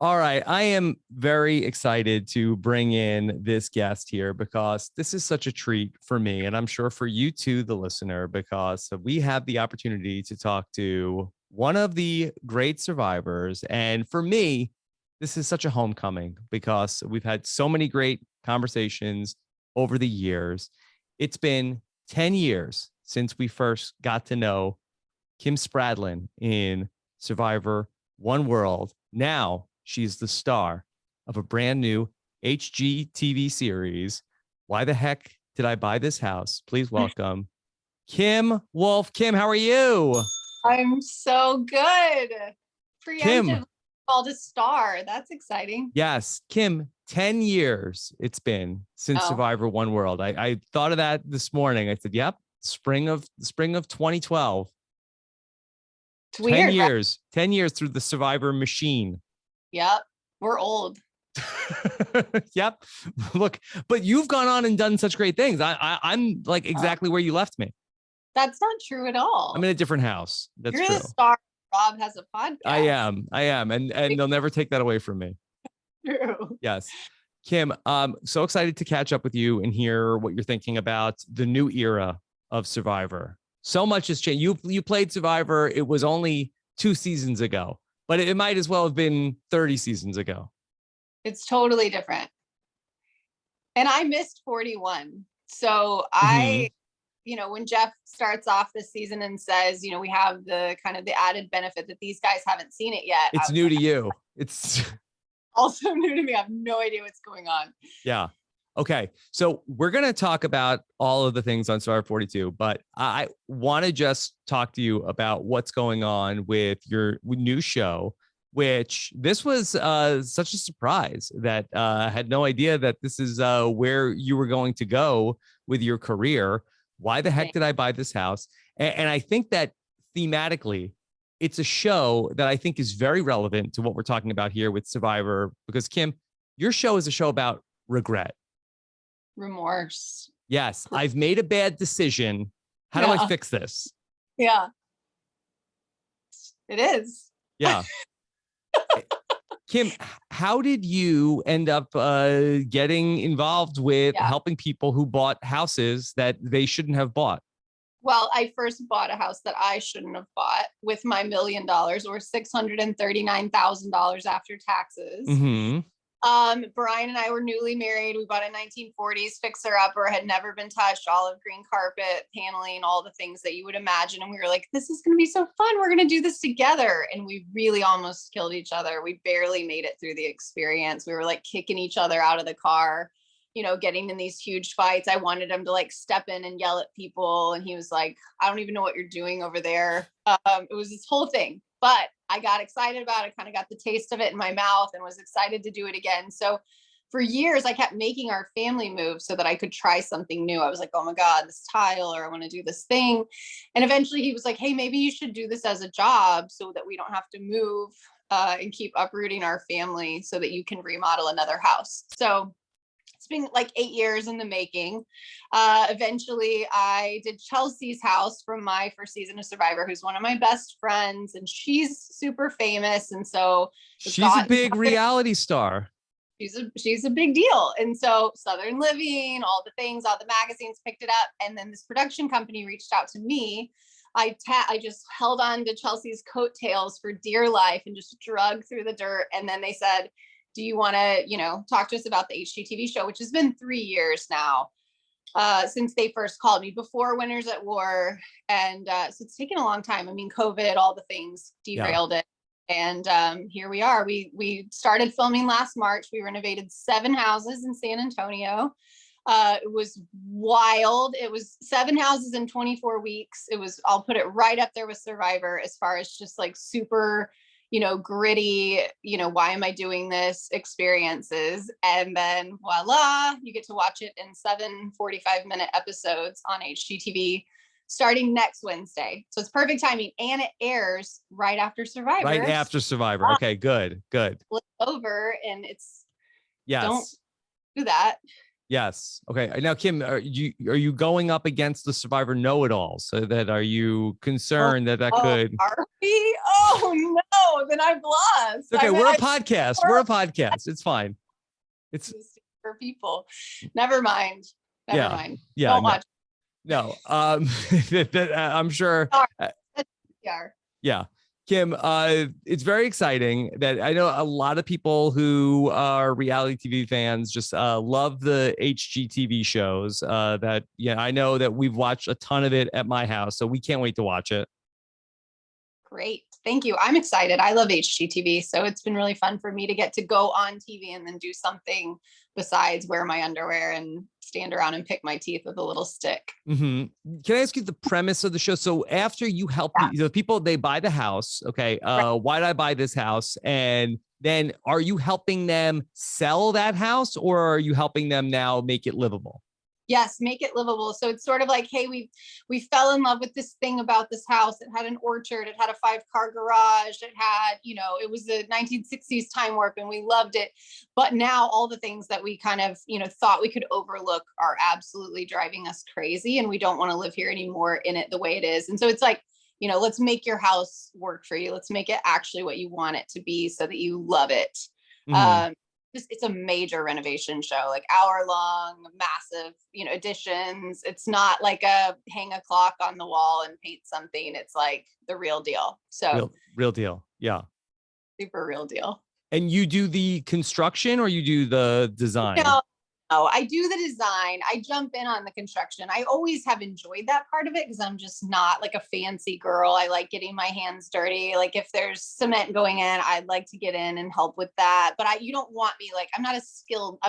All right. I am very excited to bring in this guest here because this is such a treat for me. And I'm sure for you too, the listener, because we have the opportunity to talk to one of the great survivors. And for me, this is such a homecoming because we've had so many great conversations over the years. It's been 10 years since we first got to know Kim Spradlin in Survivor One World. Now she's the star of a brand new HGTV series. Why the heck did I buy this house? Please welcome Kim Wolfe. Kim, how are you? I'm so good. Preemptively Kim. called a star. That's exciting. Yes, Kim, 10 years it's been since Survivor One World. I thought of that this morning. I said, yep, spring of 2012. It's 10 weird, right? years, 10 years through the Survivor machine. Yep. We're old. Yep. Look, but you've gone on and done such great things. I'm like exactly where you left me. That's not true at all. I'm in a different house. That's You're true. the star. Rob has a podcast. I am. And they'll never take that away from me. True. Yes. Kim, so excited to catch up with you and hear what you're thinking about the new era of Survivor. So much has changed. You played Survivor. It was only 2 seasons ago, but it might as well have been 30 seasons ago. It's totally different. And I missed 41. So I, when Jeff starts off this season and says, we have the kind of the added benefit that these guys haven't seen it yet. It's new to you. It's also new to me. I have no idea what's going on. Yeah. Okay. So we're going to talk about all of the things on Survivor 42, but I want to just talk to you about what's going on with your new show, which this was such a surprise that I had no idea that this is where you were going to go with your career. Why the heck did I buy this house? And I think that thematically, it's a show that I think is very relevant to what we're talking about here with Survivor, because Kim, your show is a show about regret. Remorse. Yes, I've made a bad decision. How do I fix this? Yeah. It is. Yeah. Kim, how did you end up getting involved with helping people who bought houses that they shouldn't have bought? Well, I first bought a house that I shouldn't have bought with my $1 million or $639,000 after taxes. Mm-hmm. Brian and I were newly married. We bought a 1940s fixer-upper, had never been touched, olive green carpet, paneling, all the things that you would imagine. And we were like, this is going to be so fun. We're going to do this together. And we really almost killed each other. We barely made it through the experience. We were like kicking each other out of the car, getting in these huge fights. I wanted him to like step in and yell at people. And he was like, I don't even know what you're doing over there. It was this whole thing. But I got excited about it, kind of got the taste of it in my mouth and was excited to do it again. So for years, I kept making our family move so that I could try something new. I was like, oh my God, this tile, or I want to do this thing. And eventually he was like, hey, maybe you should do this as a job so that we don't have to move and keep uprooting our family so that you can remodel another house. So it's been like 8 years in the making. Eventually, I did Chelsea's house from my first season of Survivor, who's one of my best friends, and she's super famous. And so she's a big reality star. She's a big deal. And so Southern Living, all the things, all the magazines picked it up. And then this production company reached out to me. I just held on to Chelsea's coattails for dear life and just drug through the dirt. And then they said, do you want to, talk to us about the HGTV show, which has been 3 years now since they first called me, before Winners at War. And so it's taken a long time. I mean, COVID, all the things derailed it. And here we are. We started filming last March. We renovated 7 houses in San Antonio. It was wild. It was 7 houses in 24 weeks. I'll put it right up there with Survivor as far as just like super gritty, why am I doing this experiences. And then voila, you get to watch it in 7 45-minute episodes on HGTV starting next Wednesday. So it's perfect timing. And it airs right after Survivor. Right after Survivor. Okay, good. Flip over and it's, yes. Don't do that. Yes. Okay. Now, Kim, are you going up against the Survivor know-it-all? So that are you concerned that could? Are we? Oh no! Oh, then I'm lost. Okay, we're a podcast. We're a podcast. It's fine. It's for people. Never mind. Never mind. Yeah. Don't watch. No. I'm sure. Yeah. Kim, it's very exciting that I know a lot of people who are reality TV fans just love the HGTV shows. I know that we've watched a ton of it at my house, so we can't wait to watch it. Great. Thank you. I'm excited. I love HGTV. So it's been really fun for me to get to go on TV and then do something besides wear my underwear and stand around and pick my teeth with a little stick. Mm-hmm. Can I ask you the premise of the show? So after you help the people, they buy the house. Okay. Why did I buy this house? And then are you helping them sell that house, or are you helping them now make it livable? Yes, make it livable. So it's sort of like, hey, we fell in love with this thing about this house. It had an orchard. It had a 5-car garage. It had, it was the 1960s time warp, and we loved it. But now all the things that we kind of, thought we could overlook are absolutely driving us crazy, and we don't want to live here anymore in it the way it is. And so it's like, let's make your house work for you. Let's make it actually what you want it to be so that you love it. Mm-hmm. It's a major renovation show, like hour-long, massive, additions. It's not like a hang a clock on the wall and paint something. It's like the real deal. So real deal. Yeah. Super real deal. And you do the construction or you do the design? No, I do the design. I jump in on the construction. I always have enjoyed that part of it because I'm just not like a fancy girl. I like getting my hands dirty. Like if there's cement going in, I'd like to get in and help with that. But you don't want me like, I'm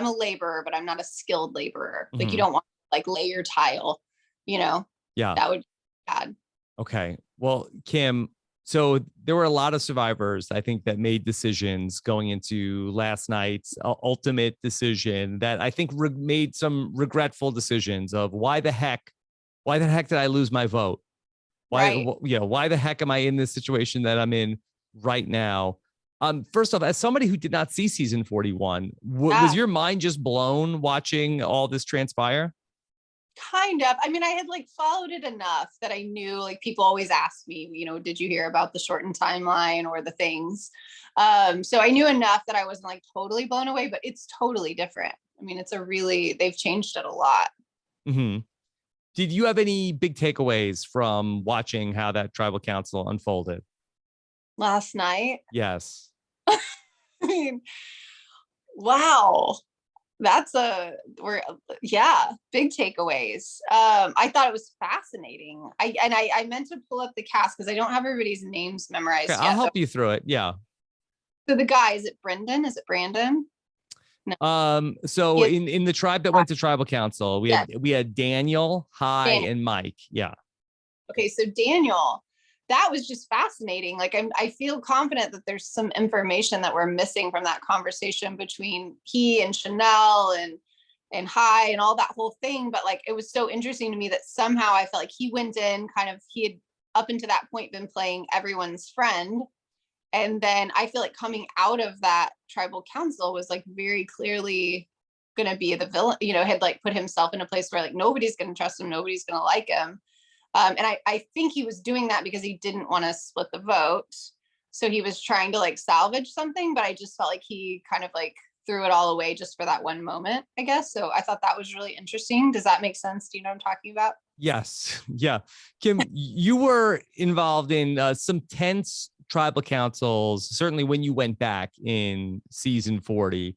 a laborer, but I'm not a skilled laborer. Mm-hmm. Like you don't want to like lay your tile, Yeah. That would be bad. Okay. Well, Kim, so there were a lot of survivors, I think, that made decisions going into last night's ultimate decision that I think made some regretful decisions of why the heck did I lose my vote? Why the heck am I in this situation that I'm in right now? First off, as somebody who did not see season 41, was your mind just blown watching all this transpire? Kind of. I mean, I had like followed it enough that I knew, like, people always ask me, did you hear about the shortened timeline or the things? So I knew enough that I wasn't like totally blown away, but it's totally different. I mean, they've changed it a lot. Mm-hmm. Did you have any big takeaways from watching how that tribal council unfolded? Last night? Yes. I mean, wow. Big takeaways. I thought it was fascinating. I meant to pull up the cast because I don't have everybody's names memorized yet. I'll help you through it. Yeah. So the guy, is it Brendan? Is it Brandon? No. So in the tribe that went to tribal council, we had Daniel, and Mike. Yeah. Okay, so Daniel, that was just fascinating. Like I feel confident that there's some information that we're missing from that conversation between he and Chanel and Hi and all that whole thing. But like, it was so interesting to me that somehow I felt like he went in he had up until that point been playing everyone's friend. And then I feel like coming out of that tribal council was like very clearly going to be the villain, had like put himself in a place where like nobody's going to trust him. Nobody's going to like him. And I think he was doing that because he didn't want to split the vote. So he was trying to like salvage something, but I just felt like he kind of like threw it all away just for that one moment, I guess. So I thought that was really interesting. Does that make sense? Do you know what I'm talking about? Yes. Yeah. Kim, you were involved in some tense tribal councils, certainly when you went back in season 40.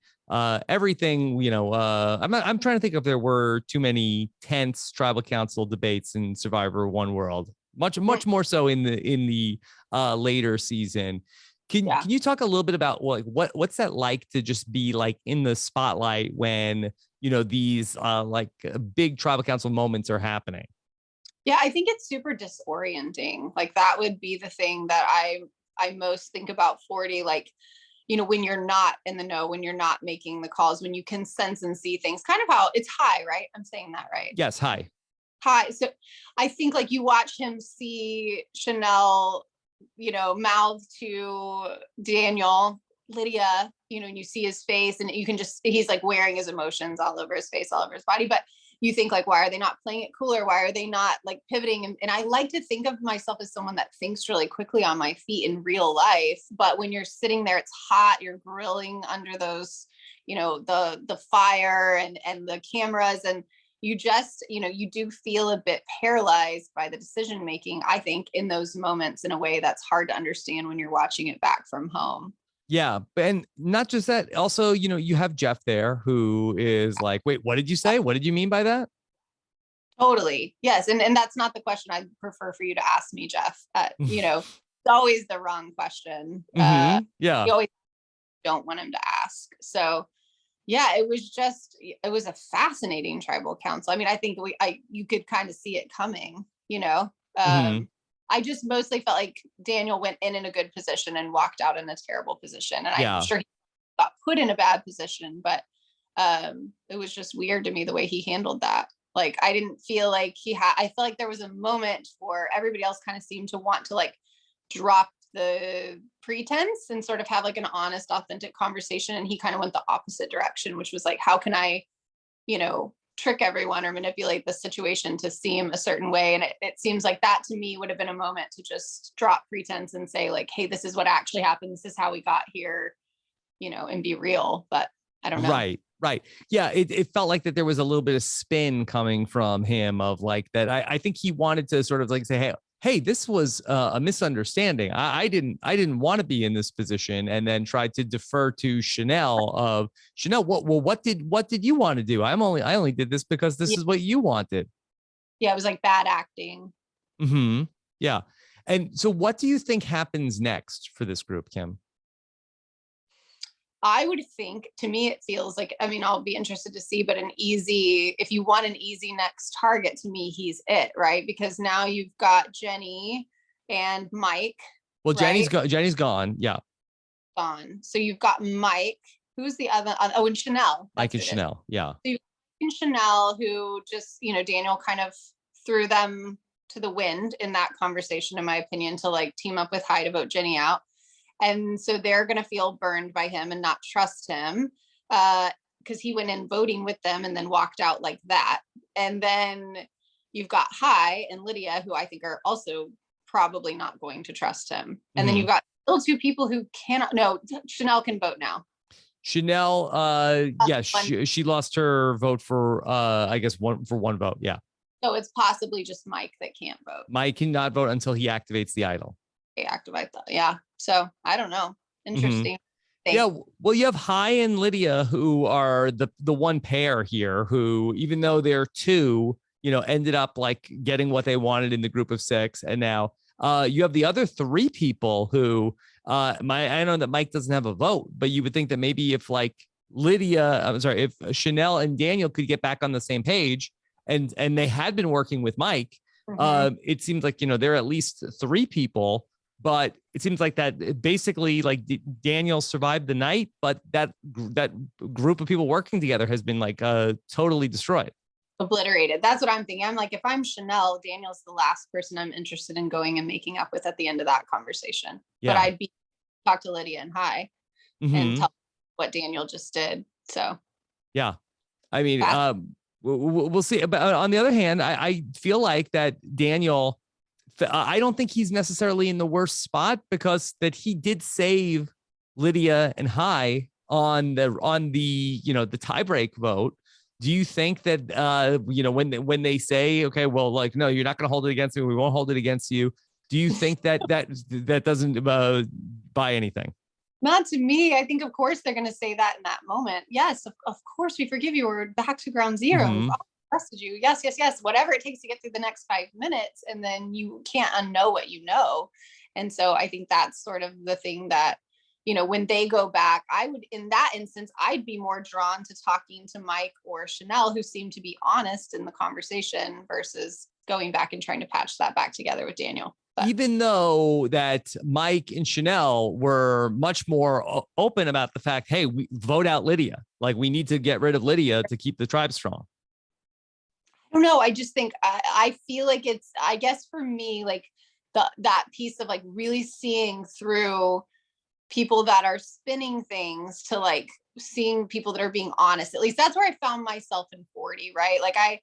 Everything, I'm trying to think if there were too many tense tribal council debates in Survivor One World. Much more so in the later season. Can you talk a little bit about what's that like to just be like in the spotlight when these like big tribal council moments are happening? Yeah, I think it's super disorienting. Like that would be the thing that I most think about 40, like, when you're not in the know, when you're not making the calls, when you can sense and see things, kind of how it's Hi, right? I'm saying that right? Yes, Hi. So I think like you watch him see Chanel, mouth to Daniel, Lydia, and you see his face and you can he's like wearing his emotions all over his face, all over his body. But you think like, why are they not playing it cooler? Why are they not like pivoting? And I like to think of myself as someone that thinks really quickly on my feet in real life. But when you're sitting there, it's hot, you're grilling under those, the fire and the cameras, and you just, you do feel a bit paralyzed by the decision making, I think, in those moments in a way that's hard to understand when you're watching it back from home. Yeah. And not just that, also, you have Jeff there who is like, wait, what did you say? What did you mean by that? Totally. Yes. And that's not the question I'd prefer for you to ask me, Jeff. It's always the wrong question. Yeah. You always don't want him to ask. So yeah, it was a fascinating tribal council. I mean, I think you could kind of see it coming, I just mostly felt like Daniel went in a good position and walked out in a terrible position. And I'm sure he got put in a bad position, but it was just weird to me the way he handled that. Like, I didn't feel like I feel like there was a moment where everybody else kind of seemed to want to like drop the pretense and sort of have like an honest, authentic conversation. And he kind of went the opposite direction, which was like, how can I, trick everyone or manipulate the situation to seem a certain way? And it seems like that to me would have been a moment to just drop pretense and say like, hey, this is what actually happened. This is how we got here, and be real. But I don't know. Right. Yeah. It felt like that there was a little bit of spin coming from him of like that. I think he wanted to sort of like say, hey, this was a misunderstanding. I didn't want to be in this position, and then tried to defer to Chanel what did you want to do? I only did this because this is what you wanted. Yeah. It was like bad acting. Yeah. And so what do you think happens next for this group, Kim? I would think, to me, it feels like, I mean, I'll be interested to see, but if you want an easy next target, to me, he's it, right? Because now you've got Jenny and Mike. Well, right? Jenny's gone. Yeah. Gone. So you've got Mike, who's the other, and Chanel. Mike and Chanel. Yeah. So you've got Chanel, who just, Daniel kind of threw them to the wind in that conversation, in my opinion, to like team up with Hai to vote Jenny out. And so they're going to feel burned by him and not trust him because he went in voting with them and then walked out like that. And then you've got Hai and Lydia, who I think are also probably not going to trust him. And then you've got still two people who cannot. No, Chanel can vote now. Chanel, she lost her vote for I guess one vote. Yeah. So it's possibly just Mike that can't vote. Mike cannot vote until he activates the idol. Activate that. Yeah. So I don't know. Interesting. Yeah. Well, you have Hai and Lydia, who are the one pair here, who, even though they're two, ended up like getting what they wanted in the group of six. And now you have the other three people who I know that Mike doesn't have a vote, but you would think that maybe if like if Chanel and Daniel could get back on the same page, and they had been working with Mike, it seems like, there are at least three people. But it seems like that basically like Daniel survived the night, but that group of people working together has been like totally destroyed. Obliterated. That's what I'm thinking. I'm like, if I'm Chanel, Daniel's the last person I'm interested in going and making up with at the end of that conversation. Yeah. But I'd talk to Lydia and Hai and tell what Daniel just did. So yeah, I mean, we'll see. But on the other hand, I feel like that Daniel, I don't think he's necessarily in the worst spot, because that he did save Lydia and Hai on the the tiebreak vote. Do you think that when they say, okay, well, like, no, you're not going to hold it against me, we won't hold it against you, do you think that doesn't buy anything? Not to me. I think, of course, they're going to say that in that moment. Yes, of course, we forgive you. We're back to ground zero. Trusted you. Yes. Whatever it takes to get through the next 5 minutes. And then you can't unknow what you know. And so I think that's sort of the thing that, when they go back, in that instance, I'd be more drawn to talking to Mike or Chanel, who seem to be honest in the conversation, versus going back and trying to patch that back together with Daniel. But even though that Mike and Chanel were much more open about the fact, hey, we vote out Lydia. Like, we need to get rid of Lydia to keep the tribe strong. I don't know. I just think I feel like it's, I guess for me, like that piece of like really seeing through people that are spinning things to like seeing people that are being honest. At least that's where I found myself in 40, right? Like I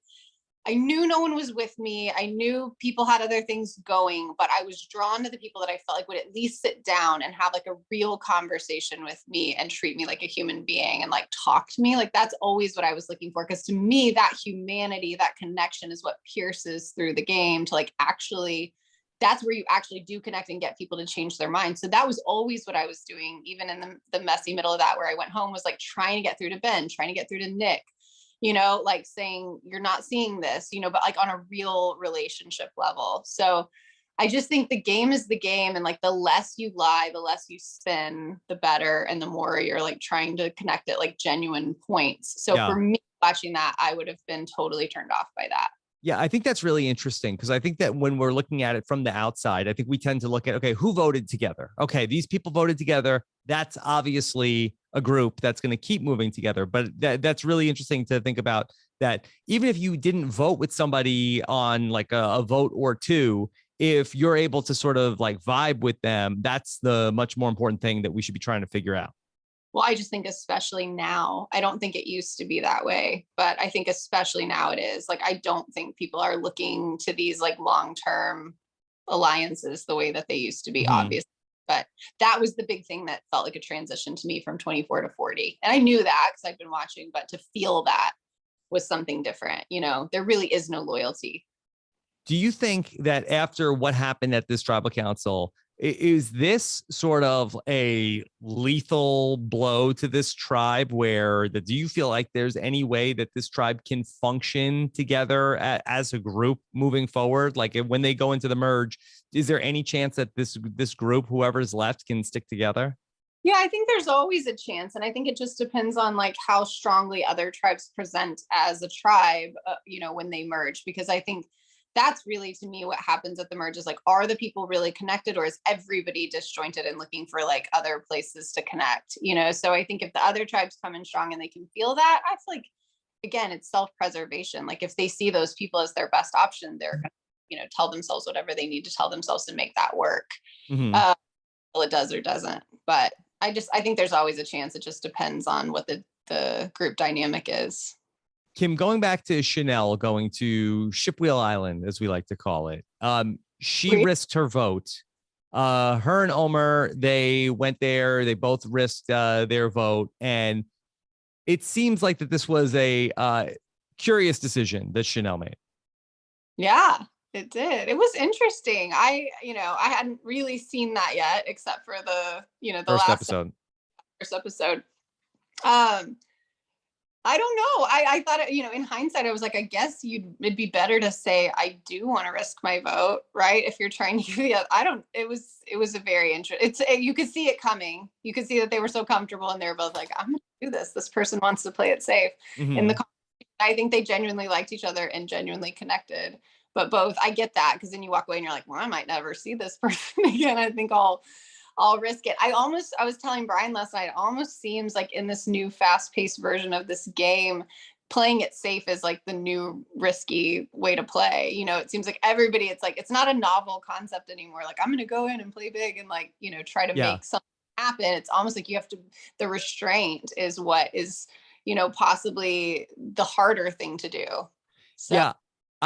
knew no one was with me. I knew people had other things going, but I was drawn to the people that I felt like would at least sit down and have like a real conversation with me and treat me like a human being and like talk to me. Like that's always what I was looking for. Cause to me, that humanity, that connection is what pierces through the game to like actually, that's where you actually do connect and get people to change their minds. So that was always what I was doing, even in the messy middle of that, where I went home, was like trying to get through to Ben, trying to get through to Nick, like saying you're not seeing this, but like on a real relationship level. So I just think the game is the game. And like the less you lie, the less you spin, the better. And the more you're like trying to connect at like genuine points. So Yeah. for me watching that, I would have been totally turned off by that. Yeah, I think that's really interesting because I think that when we're looking at it from the outside, I think we tend to look at, okay, who voted together? Okay, these people voted together. That's obviously a group that's going to keep moving together. But that's really interesting to think about, that even if you didn't vote with somebody on like a vote or two, if you're able to sort of like vibe with them, that's the much more important thing that we should be trying to figure out. Well, I just think especially now, I don't think it used to be that way, but I think especially now it is. Like, I don't think people are looking to these like long-term alliances the way that they used to be, obviously. But that was the big thing that felt like a transition to me from 24 to 40. And I knew that because I've been watching, but to feel that was something different. There really is no loyalty. Do you think that after what happened at this tribal council, is this sort of a lethal blow to this tribe, where do you feel like there's any way that this tribe can function together as a group moving forward? Like when they go into the merge, is there any chance that this group, whoever's left, can stick together? Yeah, I think there's always a chance. And I think it just depends on like how strongly other tribes present as a tribe, when they merge, because I think that's really, to me, what happens at the merge is like, are the people really connected, or is everybody disjointed and looking for like other places to connect? So I think if the other tribes come in strong and they can feel that, I feel like, again, it's self-preservation. Like if they see those people as their best option, they're going to, tell themselves whatever they need to tell themselves to make that work. Well, it does or doesn't. But I think there's always a chance. It just depends on what the group dynamic is. Kim, going back to Chanel going to Shipwheel Island, as we like to call it, she risked her vote. Her and Omer, they went there. They both risked their vote. And it seems like that this was a curious decision that Chanel made. Yeah, it did. It was interesting. I hadn't really seen that yet, except for the first episode. First episode. I don't know. I thought, in hindsight, I was like, I guess it'd be better to say, I do want to risk my vote, right? If you're trying to give it was a very interesting, you could see it coming. You could see that they were so comfortable and they were both like, I'm going to do this. This person wants to play it safe. I think they genuinely liked each other and genuinely connected, but both, I get that. Cause then you walk away and you're like, well, I might never see this person again. I think I'll risk it. I was telling Brian last night, it almost seems like in this new fast-paced version of this game, playing it safe is like the new risky way to play. It seems like everybody, it's not a novel concept anymore. Like, I'm going to go in and play big and like, try to make something happen. It's almost like the restraint is what is, possibly the harder thing to do. So. Yeah.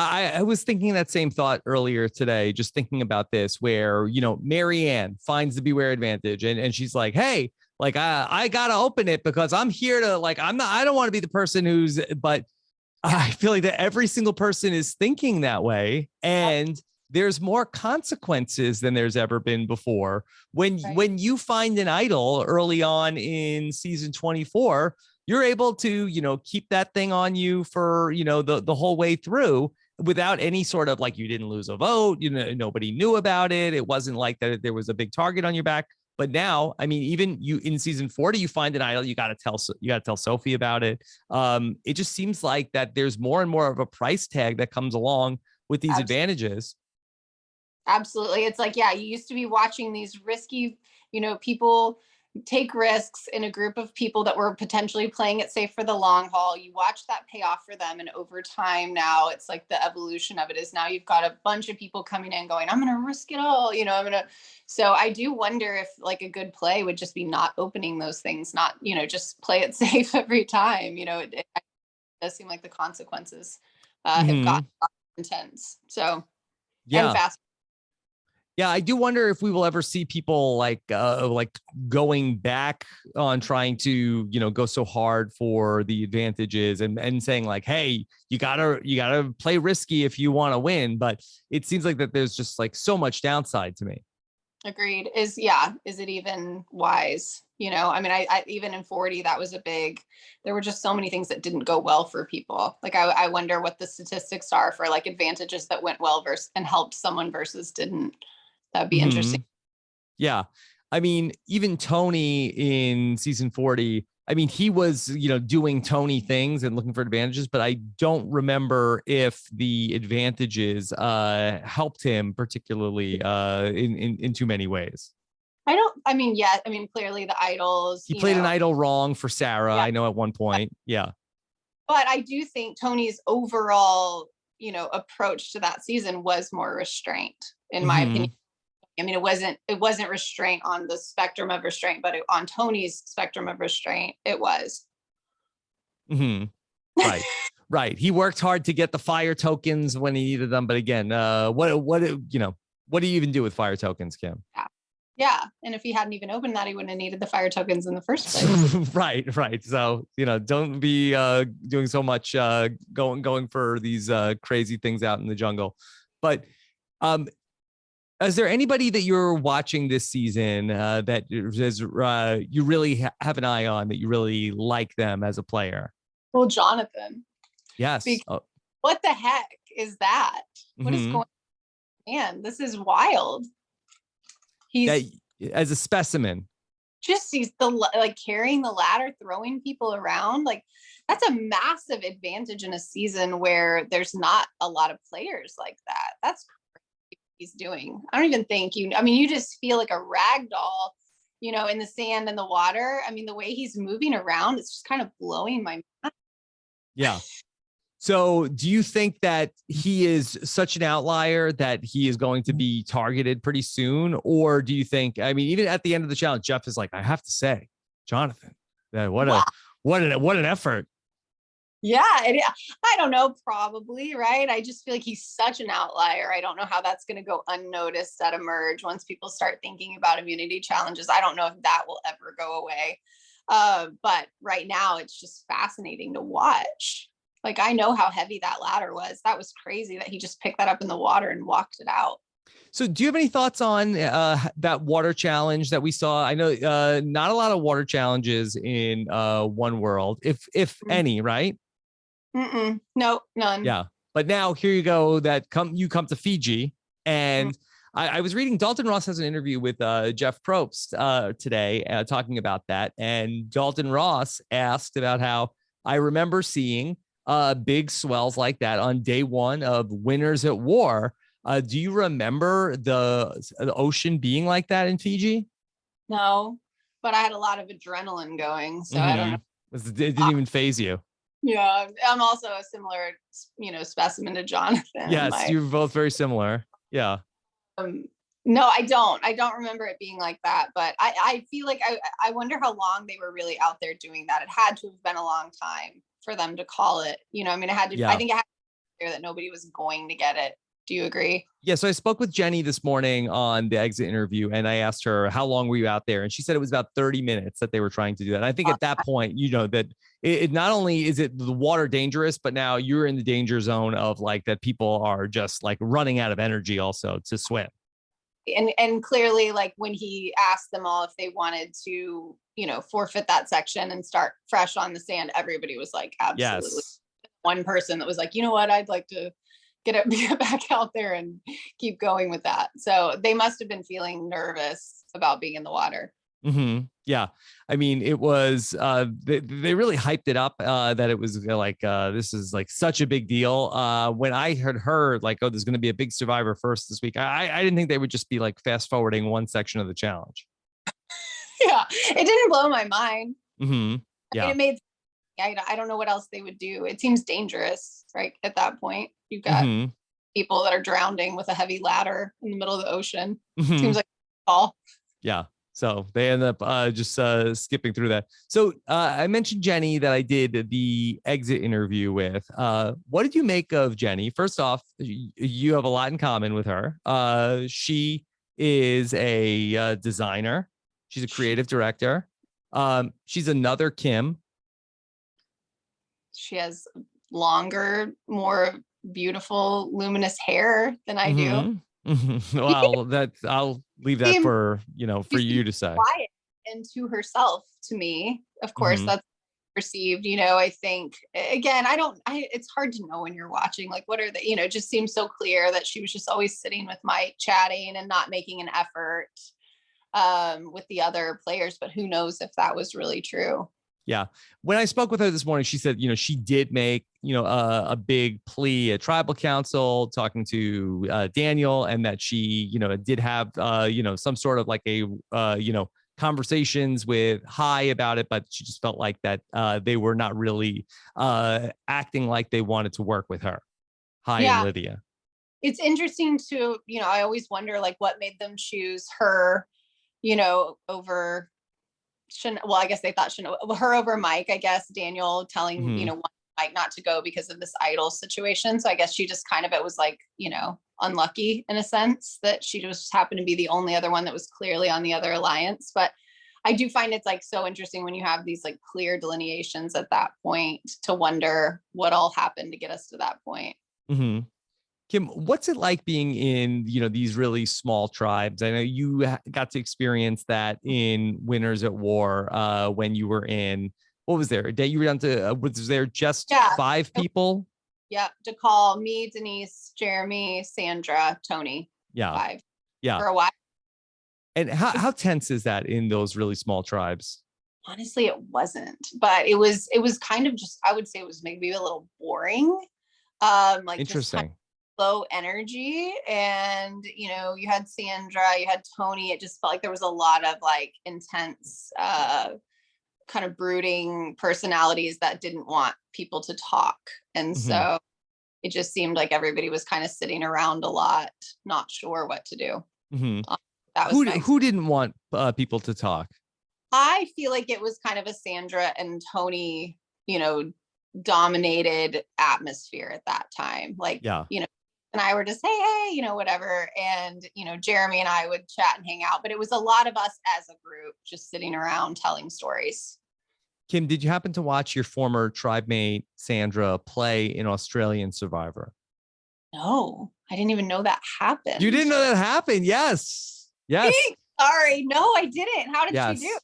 I was thinking that same thought earlier today, just thinking about this, where, Marianne finds the beware advantage and she's like, hey, like, I got to open it because I'm here to like, I don't want to be the person but I feel like that every single person is thinking that way. And there's more consequences than there's ever been before. When you find an idol early on in season 24, you're able to, keep that thing on you for, the whole way through without any sort of like, you didn't lose a vote, nobody knew about it. It wasn't like that there was a big target on your back. But now, I mean, even you in season 40, you find an idol, you got to tell Sophie about it. It just seems like that there's more and more of a price tag that comes along with these advantages. Absolutely. It's like, you used to be watching these risky, people take risks in a group of people that were potentially playing it safe for the long haul. You watch that pay off for them. And over time now, it's like the evolution of it is now you've got a bunch of people coming in going, I'm going to risk it all. So I do wonder if like a good play would just be not opening those things, not, just play it safe every time. It does seem like the consequences have gotten intense. So, and Yeah. fast. Yeah, I do wonder if we will ever see people like going back on trying to, go so hard for the advantages and saying like, hey, you gotta play risky if you want to win. But it seems like that there's just like so much downside to me. Agreed. Is it even wise? I even in 40, that was there were just so many things that didn't go well for people. Like I wonder what the statistics are for like advantages that went well versus and helped someone versus didn't. That'd be interesting. Yeah. I mean, even Tony in season 40, I mean, he was, doing Tony things and looking for advantages, but I don't remember if the advantages helped him particularly in too many ways. Clearly the idols. He played an idol wrong for Sarah, Yeah. I know at one point. Yeah. But I do think Tony's overall, approach to that season was more restraint, in my opinion. I mean, it wasn't restraint on the spectrum of restraint, but on Tony's spectrum of restraint, it was. Right. Right. He worked hard to get the fire tokens when he needed them. But again, what do you even do with fire tokens, Kim? Yeah. And if he hadn't even opened that, he wouldn't have needed the fire tokens in the first place. Right. So, don't be doing so much going for these crazy things out in the jungle. But is there anybody that you're watching this season that you really have an eye on, that you really like them as a player? Well, Jonathan. Yes. What the heck is that? What is going on? Man, this is wild. He's as a specimen. He's carrying the ladder, throwing people around. Like that's a massive advantage in a season where there's not a lot of players like that. That's he's doing. I don't even think you just feel like a rag doll, in the sand and the water. I mean, the way he's moving around, it's just kind of blowing my mind. Yeah. So do you think that he is such an outlier that he is going to be targeted pretty soon? Or do you think, even at the end of the challenge, Jeff is like, I have to say, Jonathan, what an effort. Yeah, I don't know, probably, right? I just feel like he's such an outlier. I don't know how that's going to go unnoticed at Emerge once people start thinking about immunity challenges. I don't know if that will ever go away. But right now, it's just fascinating to watch. Like, I know how heavy that ladder was. That was crazy that he just picked that up in the water and walked it out. So do you have any thoughts on that water challenge that we saw? I know not a lot of water challenges in One World, if any, right? No, none. Yeah. But now here you go you come to Fiji. And I was reading, Dalton Ross has an interview with Jeff Probst today talking about that. And Dalton Ross asked about how I remember seeing big swells like that on day one of Winners at War. Do you remember the ocean being like that in Fiji? No, but I had a lot of adrenaline going. So I don't know. It didn't even phase you. Yeah, I'm also a similar, specimen to Jonathan. Yes, you're both very similar. Yeah. No, I don't. I don't remember it being like that. But I feel like I wonder how long they were really out there doing that. It had to have been a long time for them to call it. It had to. Yeah. I think it had to be clear that nobody was going to get it. Do you agree? Yeah. So I spoke with Jenny this morning on the exit interview, and I asked her, how long were you out there? And she said it was about 30 minutes that they were trying to do that. And I think at that point, that it not only is it the water dangerous, but now you're in the danger zone of like that people are just like running out of energy also to swim. And clearly, like when he asked them all if they wanted to, forfeit that section and start fresh on the sand, everybody was like, absolutely. Yes. One person that was like, you know what, I'd like to get back out there and keep going with that. So they must have been feeling nervous about being in the water. Yeah. It was, they really hyped it up that it was like, this is like such a big deal. When I had heard like, oh, there's going to be a big survivor first this week, I didn't think they would just be like fast forwarding one section of the challenge. Yeah, it didn't blow my mind. Mm-hmm. I mean, Yeah. it made, I don't know what else they would do. It seems dangerous, right? At that point, you've got Mm-hmm. people that are drowning with a heavy ladder in the middle of the ocean. Mm-hmm. Seems like all. Yeah. So they end up just skipping through that. So I mentioned Jenny that I did the exit interview with. What did you make of Jenny? First off, you have a lot in common with her. She is a designer. She's a creative director. She's another Kim. She has longer, more beautiful, luminous hair than I do. Mm-hmm. Well, that I'll leave that Seems, for for she you seems to say. quiet and to herself to me. Of course, Mm-hmm. that's perceived. I think again, it's hard to know when you're watching. Like, what are they? It just seems so clear that she was just always sitting with Mike, chatting and not making an effort with the other players. But who knows if that was really true? Yeah. When I spoke with her this morning, she said, she did make, a big plea at tribal council talking to Daniel, and that she, did have, some sort of like a, conversations with Hai about it, but she just felt like that they were not really acting like they wanted to work with her, Hai and Yeah, Lydia. it's interesting to, I always wonder like what made them choose her, over well, I guess they thought her over Mike. I guess Daniel telling Mm-hmm. Mike not to go because of this idol situation. So I guess she just kind of it was like unlucky in a sense that she just happened to be the only other one that was clearly on the other alliance. But I do find it's like so interesting when you have these like clear delineations at that point to wonder what all happened to get us to that point. Mm-hmm. Kim, what's it like being in, these really small tribes? I know you got to experience that in Winners at War when you were in, what was there? You were down to, was there just Yeah. 5 people? Yeah. To call me, Denise, Jeremy, Sandra, Tony. Yeah. 5 Yeah. for a while. And how tense is that in those really small tribes? Honestly, it wasn't, but it was kind of just, I would say it was maybe a little boring. Like just kind Interesting. of low energy. And, you had Sandra, you had Tony. It just felt like there was a lot of like intense, kind of brooding personalities that didn't want people to talk. And Mm-hmm. so it just seemed like everybody was kind of sitting around a lot, not sure what to do. Mm-hmm. That was Who didn't want people to talk? I feel like it was kind of a Sandra and Tony, dominated atmosphere at that time. Like, Yeah. and I were just, hey, whatever. And, Jeremy and I would chat and hang out, but it was a lot of us as a group just sitting around telling stories. Kim, did you happen to watch your former tribe mate Sandra play in Australian Survivor? No, I didn't even know that happened. You didn't know that happened? Yes. Yes. Sorry. No, I didn't. How did she do?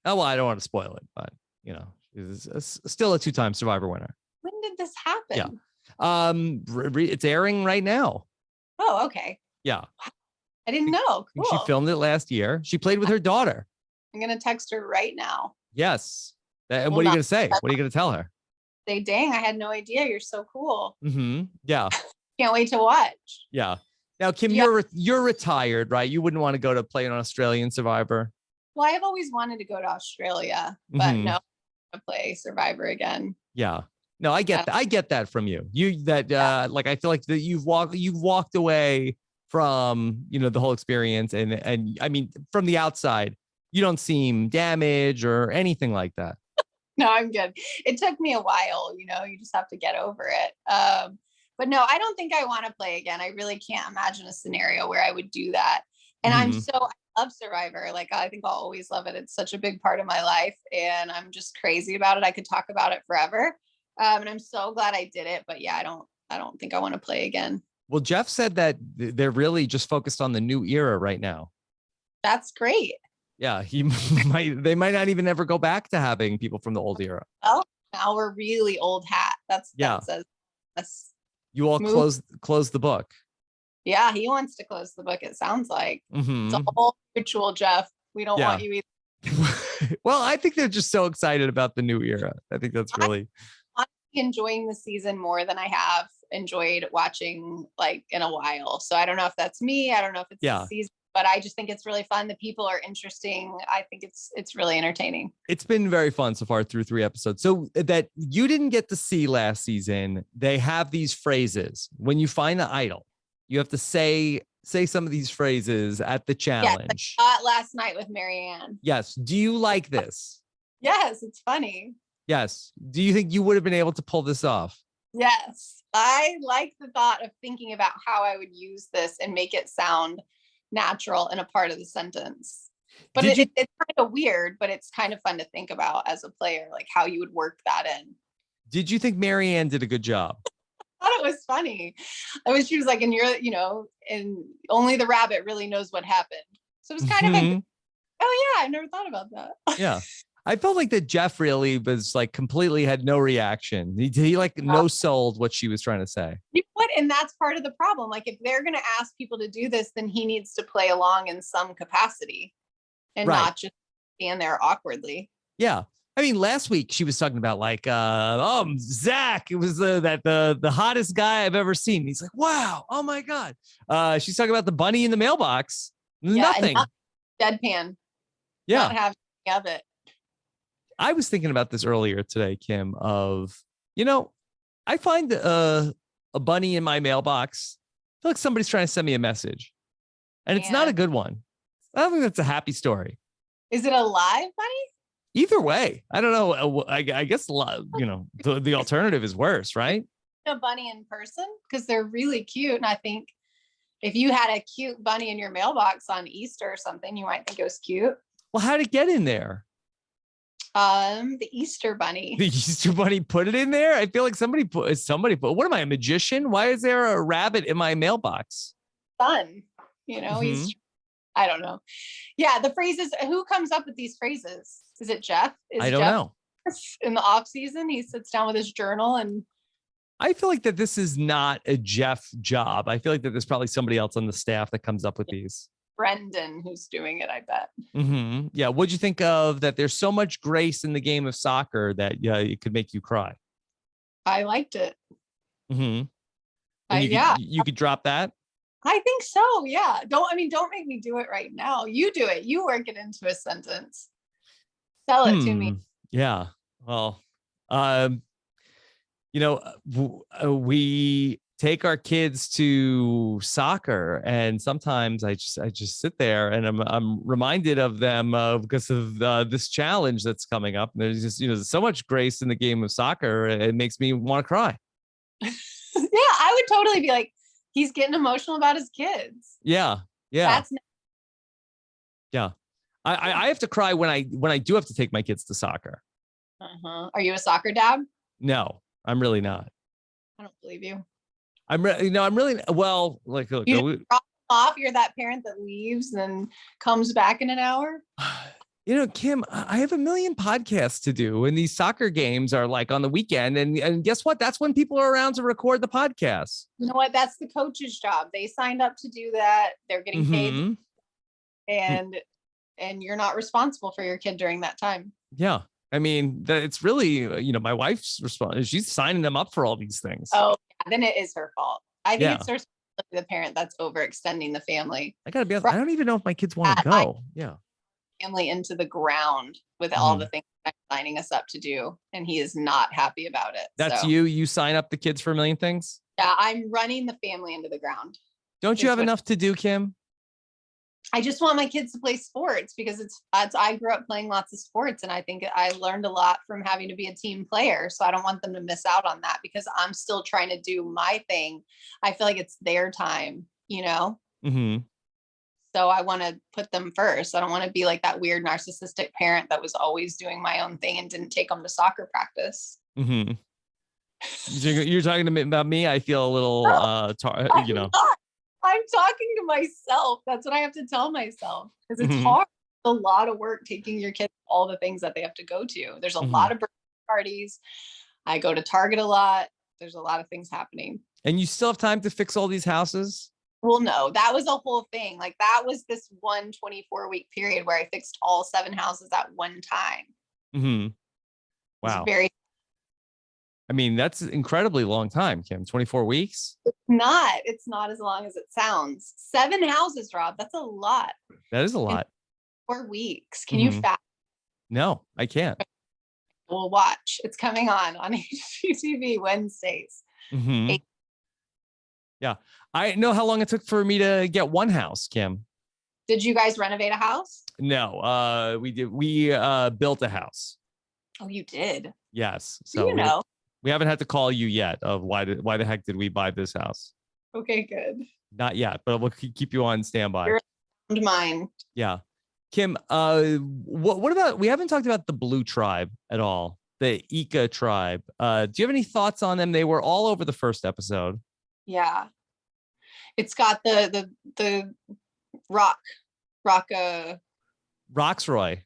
Oh, well, I don't want to spoil it, but still a 2-time Survivor winner. When did this happen? Yeah. It's airing right now. Oh, okay. Yeah. I didn't know. Cool. She filmed it last year. She played with her daughter. I'm going to text her right now. Yes. And what are you going to say? What are you going to tell her? Say, dang, I had no idea. You're so cool. Mm-hmm. Yeah. Can't wait to watch. Yeah. Now, Kim, Yeah. you're retired, right? You wouldn't want to go to play an Australian Survivor. Well, I've always wanted to go to Australia, but no, to play Survivor again. Yeah. No, I get that. I get that from you. Like I feel like that you've walked away from, the whole experience, and I mean, from the outside, you don't seem damaged or anything like that. No, I'm good. It took me a while, you just have to get over it. But no, I don't think I want to play again. I really can't imagine a scenario where I would do that. And I love Survivor. Like, I think I'll always love it. It's such a big part of my life and I'm just crazy about it. I could talk about it forever. And I'm so glad I did it, but yeah, I don't think I want to play again. Well, Jeff said that they're really just focused on the new era right now. That's great. Yeah, they might not even ever go back to having people from the old era. Well, now we're really old hat. That says you all close the book. Yeah, he wants to close the book, it sounds like. Mm-hmm. It's a whole ritual, Jeff. We don't want you either. Well, I think they're just so excited about the new era. I think that's really I'm enjoying the season more than I have enjoyed watching like in a while. So I don't know if that's me. I don't know if it's the season, but I just think it's really fun. The people are interesting. I think it's really entertaining. It's been very fun so far through 3 episodes. So that you didn't get to see last season, they have these phrases. When you find the idol, you have to say some of these phrases at the challenge. Yes, last night with Marianne. Yes. Do you like this? Yes, it's funny. Yes. Do you think you would have been able to pull this off? Yes. I like the thought of thinking about how I would use this and make it sound natural in a part of the sentence. But it's kind of weird, but it's kind of fun to think about as a player, like how you would work that in. Did you think Marianne did a good job? I thought it was funny. She was like, and and only the rabbit really knows what happened. So it was kind of oh yeah, I never thought about that. Yeah. I felt like that Jeff really was like completely had no reaction. He like no sold what she was trying to say. You know what? And that's part of the problem. Like if they're going to ask people to do this, then he needs to play along in some capacity and not just stand there awkwardly. Yeah. I mean, last week she was talking about like, Zach, it was the hottest guy I've ever seen. He's like, wow, oh my God. She's talking about the bunny in the mailbox. Nothing. Deadpan. Yeah. Not having any of it. I was thinking about this earlier today, Kim, I find a bunny in my mailbox. I feel like somebody's trying to send me a message and it's not a good one. I don't think that's a happy story. Is it a live bunny? Either way, I don't know. I guess, the alternative is worse, right? A bunny in person because they're really cute. And I think if you had a cute bunny in your mailbox on Easter or something, you might think it was cute. Well, how'd it get in there? The Easter bunny. The Easter bunny put it in there. I feel like somebody put. What am I, a magician? Why is there a rabbit in my mailbox? Fun, he's. I don't know. Yeah, the phrases. Who comes up with these phrases? Is it Jeff? I don't know. In the off season, he sits down with his journal and. I feel like that this is not a Jeff job. I feel like that there's probably somebody else on the staff that comes up with these. Brendan who's doing it, I bet. Yeah. What'd you think of that? There's so much grace in the game of soccer that it could make you cry. I liked it. You could drop that. I think so. Yeah. Don't make me do it right now. You do it. You work it into a sentence. Sell it to me. Yeah. Well, we take our kids to soccer and sometimes I just sit there and I'm reminded of them because of this challenge that's coming up. And there's just, so much grace in the game of soccer. It makes me want to cry. Yeah. I would totally be like, he's getting emotional about his kids. Yeah. Yeah. I have to cry when I do have to take my kids to soccer. Are you a soccer dad? No, I'm really not. I don't believe you. I'm really well. Like, look, you drop off. You're that parent that leaves and comes back in an hour. Kim, I have a million podcasts to do, and these soccer games are like on the weekend. And guess what? That's when people are around to record the podcast. You know what? That's the coach's job. They signed up to do that. They're getting paid, and you're not responsible for your kid during that time. Yeah. I mean, it's really, my wife's response. She's signing them up for all these things. Oh, yeah, then it is her fault. I think it's the parent that's overextending the family. I gotta be honest, I don't even know if my kids want to go. Family into the ground with all the things I'm signing us up to do, and he is not happy about it. That's you. You sign up the kids for a million things. Yeah, I'm running the family into the ground. Don't you have enough to do, Kim? I just want my kids to play sports because I grew up playing lots of sports and I think I learned a lot from having to be a team player. So I don't want them to miss out on that because I'm still trying to do my thing. I feel like it's their time, So I want to put them first. I don't want to be like that weird narcissistic parent that was always doing my own thing and didn't take them to soccer practice. You're talking to me about me. I feel a little, I'm talking to myself. That's what I have to tell myself because it's hard. It's a lot of work taking your kids all the things that they have to go to. There's a lot of birthday parties. I go to Target a lot. There's a lot of things happening. And you still have time to fix all these houses? Well, no, that was a whole thing. Like that was this 24-week period where I fixed all 7 houses at one time. Wow. I mean, that's an incredibly long time, Kim. 24 weeks. It's not as long as it sounds. 7 houses, Rob. That's a lot. That is a In lot. 4 weeks. Can you fast? No, I can't. We'll watch. It's coming on HGTV Wednesdays. Yeah. I know how long it took for me to get one house, Kim. Did you guys renovate a house? No, we did. We built a house. Oh, you did? Yes. So we haven't had to call you yet of why the heck did we buy this house? Okay, good. Not yet, but we'll keep you on standby. You're mine. Yeah. Kim, what about, we haven't talked about the Blue Tribe at all, the Ika tribe. Do you have any thoughts on them? They were all over the first episode. Yeah. It's got the Roxroy. Roxroy.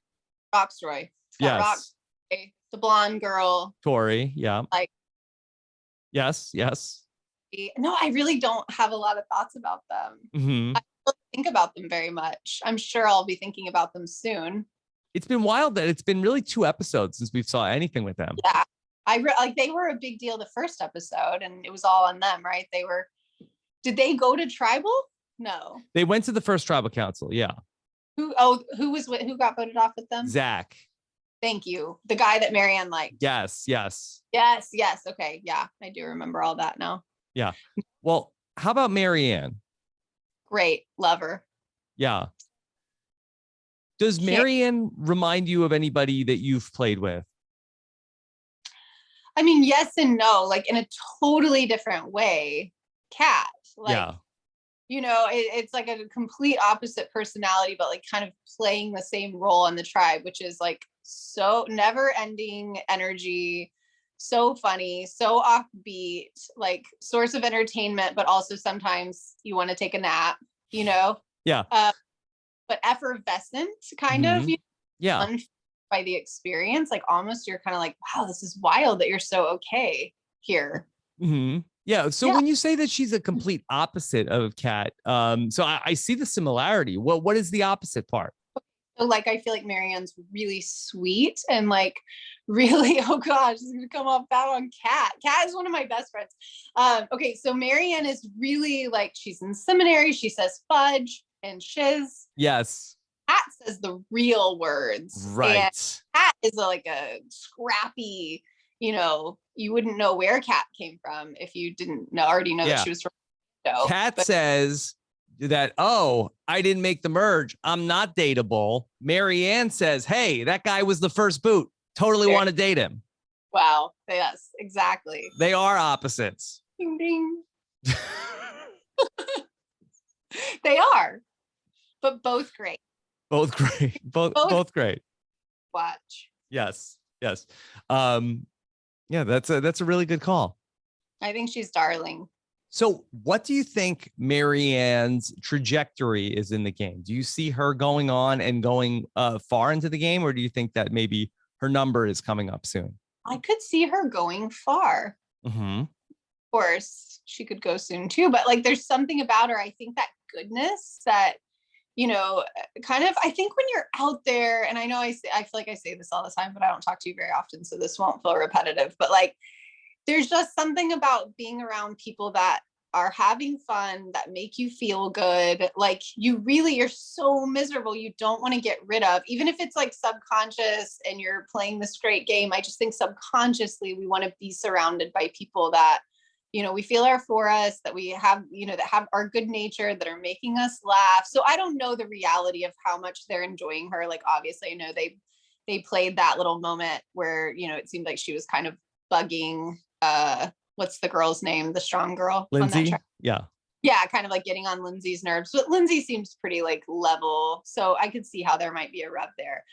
It's got Roxroy, the blonde girl. Tori, yeah. Like, yes. No, I really don't have a lot of thoughts about them. I don't think about them very much. I'm sure I'll be thinking about them soon. It's been wild that it's been really 2 episodes since we've saw anything with them. Yeah. They were a big deal the first episode, and it was all on them, right? Did they go to tribal? No. They went to the first tribal council, yeah. Who got voted off with them? Zach. Thank you. The guy that Marianne liked. Yes. Okay. Yeah, I do remember all that now. Yeah. Well, how about Marianne? Great. Love her. Yeah. Does Marianne remind you of anybody that you've played with? I mean, yes and no, like in a totally different way. Kat, like, it's like a complete opposite personality, but like kind of playing the same role in the tribe, which is like so never ending energy, so funny, so offbeat, like source of entertainment, but also sometimes you want to take a nap, Yeah. But effervescent kind of, yeah. By the experience, like almost you're kind of like, wow, this is wild that you're so okay here. Yeah. So when you say that she's a complete opposite of Kat, so I see the similarity. What is the opposite part? So like, I feel like Marianne's really sweet and like really, oh gosh, this is gonna come off bad on Kat. Kat is one of my best friends. Okay, so Marianne is really like, she's in seminary. She says fudge and shiz. Yes. Kat says the real words. Right. And Kat is like a scrappy, you wouldn't know where Kat came from if you didn't already know that she was from. Kat says that, oh, I didn't make the merge. I'm not dateable. Marianne says, hey, that guy was the first boot. Totally want to date him. Wow. Yes, exactly. They are opposites. Ding, ding. They are, but both great. Both great. Both great. Watch. Yes. Yeah, that's a really good call. I think she's darling. So what do you think Marianne's trajectory is in the game? Do you see her going on and going far into the game, or do you think that maybe her number is coming up soon? I could see her going far. Of course, she could go soon too, but like there's something about her. I think that goodness that, kind of, I think when you're out there, and I know I feel like I say this all the time, but I don't talk to you very often, so this won't feel repetitive, but like, there's just something about being around people that are having fun, that make you feel good. Like you're so miserable. You don't want to get rid of, even if it's like subconscious and you're playing this great game. I just think subconsciously we want to be surrounded by people that, we feel are for us, that we have, that have our good nature, that are making us laugh. So I don't know the reality of how much they're enjoying her. Like, obviously, I know they played that little moment where, it seemed like she was kind of bugging, what's the girl's name? The strong girl. Lindsay. Yeah. Kind of like getting on Lindsay's nerves, but Lindsay seems pretty like level. So I could see how there might be a rub there.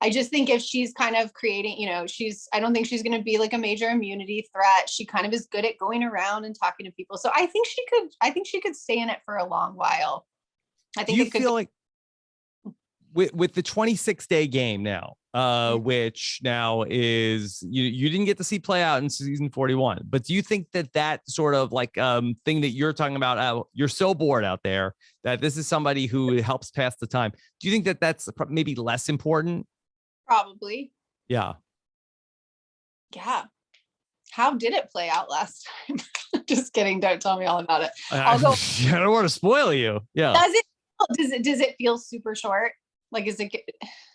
I just think if she's kind of creating, I don't think she's going to be like a major immunity threat. She kind of is good at going around and talking to people. So I think she could stay in it for a long while. I think you feel like with the 26-day game now, which now is, you didn't get to see play out in season 41, but do you think that sort of like thing that you're talking about, you're so bored out there that this is somebody who helps pass the time? Do you think that that's maybe less important? Probably. Yeah. How did it play out last time? Just kidding. Don't tell me all about it. I don't want to spoil you. Yeah. Does it feel super short? Like,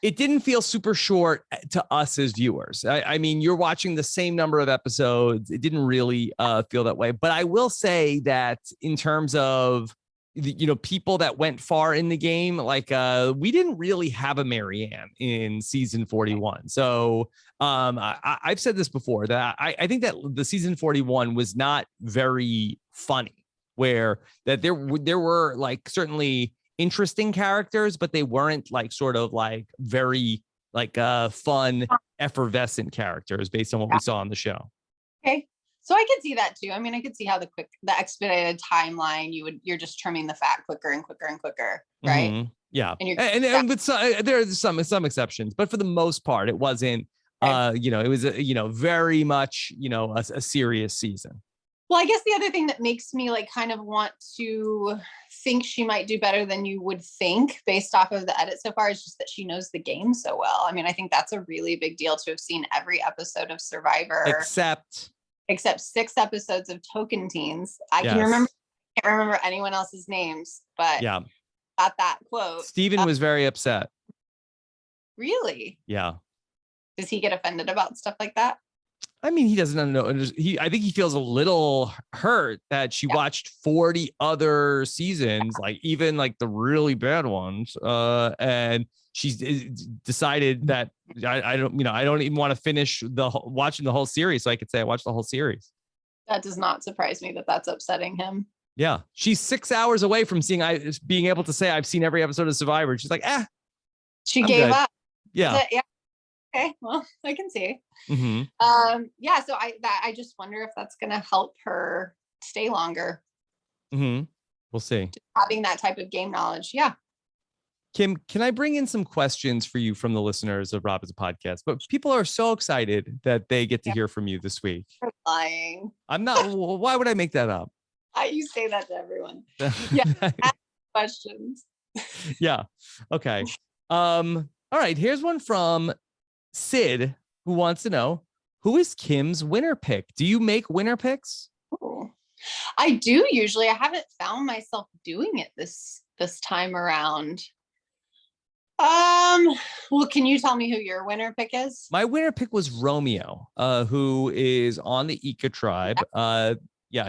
It didn't feel super short to us as viewers. I mean, you're watching the same number of episodes. It didn't really feel that way. But I will say that in terms of, people that went far in the game, like we didn't really have a Marianne in season 41. So I've said this before, that I think that the season 41 was not very funny, where that there were like certainly interesting characters, but they weren't like sort of like very like fun, effervescent characters based on what we saw on the show. Okay. So I could see that too. I mean, I could see how the expedited timeline, you're just trimming the fat quicker and quicker and quicker, right? Mm-hmm. Yeah. And with there are some exceptions, but for the most part, it wasn't, it was, very much, a serious season. Well, I guess the other thing that makes me like kind of want to think she might do better than you would think based off of the edit so far is just that she knows the game so well. I mean, I think that's a really big deal to have seen every episode of Survivor except 6 episodes of Token Teens. I can't remember anyone else's names, but yeah, got that quote. Steven was very upset. Really? Yeah. Does he get offended about stuff like that? I mean, he doesn't know. I think he feels a little hurt that she watched 40 other seasons, like even like the really bad ones. And she's decided that I don't even want to finish watching the whole series. So I could say I watched the whole series. That does not surprise me that that's upsetting him. Yeah. She's 6 hours away from being able to say I've seen every episode of Survivor. She's like, she gave up. Yeah. Yeah. Okay, well, I can see. Mm-hmm. So I just wonder if that's going to help her stay longer. Mm-hmm. We'll see. Just having that type of game knowledge. Yeah. Kim, can I bring in some questions for you from the listeners of Rob as a Podcast? But people are so excited that they get to hear from you this week. You're lying. I'm not. Why would I make that up? You say that to everyone. Yeah. Ask questions. Yeah. Okay. All right. Here's one from Sid, who wants to know, who is Kim's winner pick? Do you make winner picks? Oh, I do usually. I haven't found myself doing it this time around. Well, can you tell me who your winner pick is? My winner pick was Romeo, who is on the Ika tribe.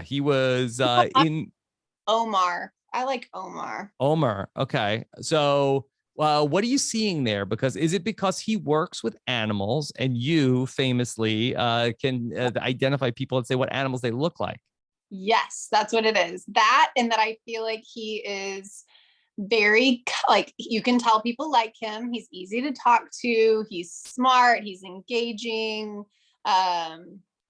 He was in Omar. I like Omar. Omar. Okay. So what are you seeing there? Because is it because he works with animals and you famously can identify people and say what animals they look like? Yes, that's what it is. That, and that I feel like he is very, like, you can tell people like him. He's easy to talk to. He's smart. He's engaging.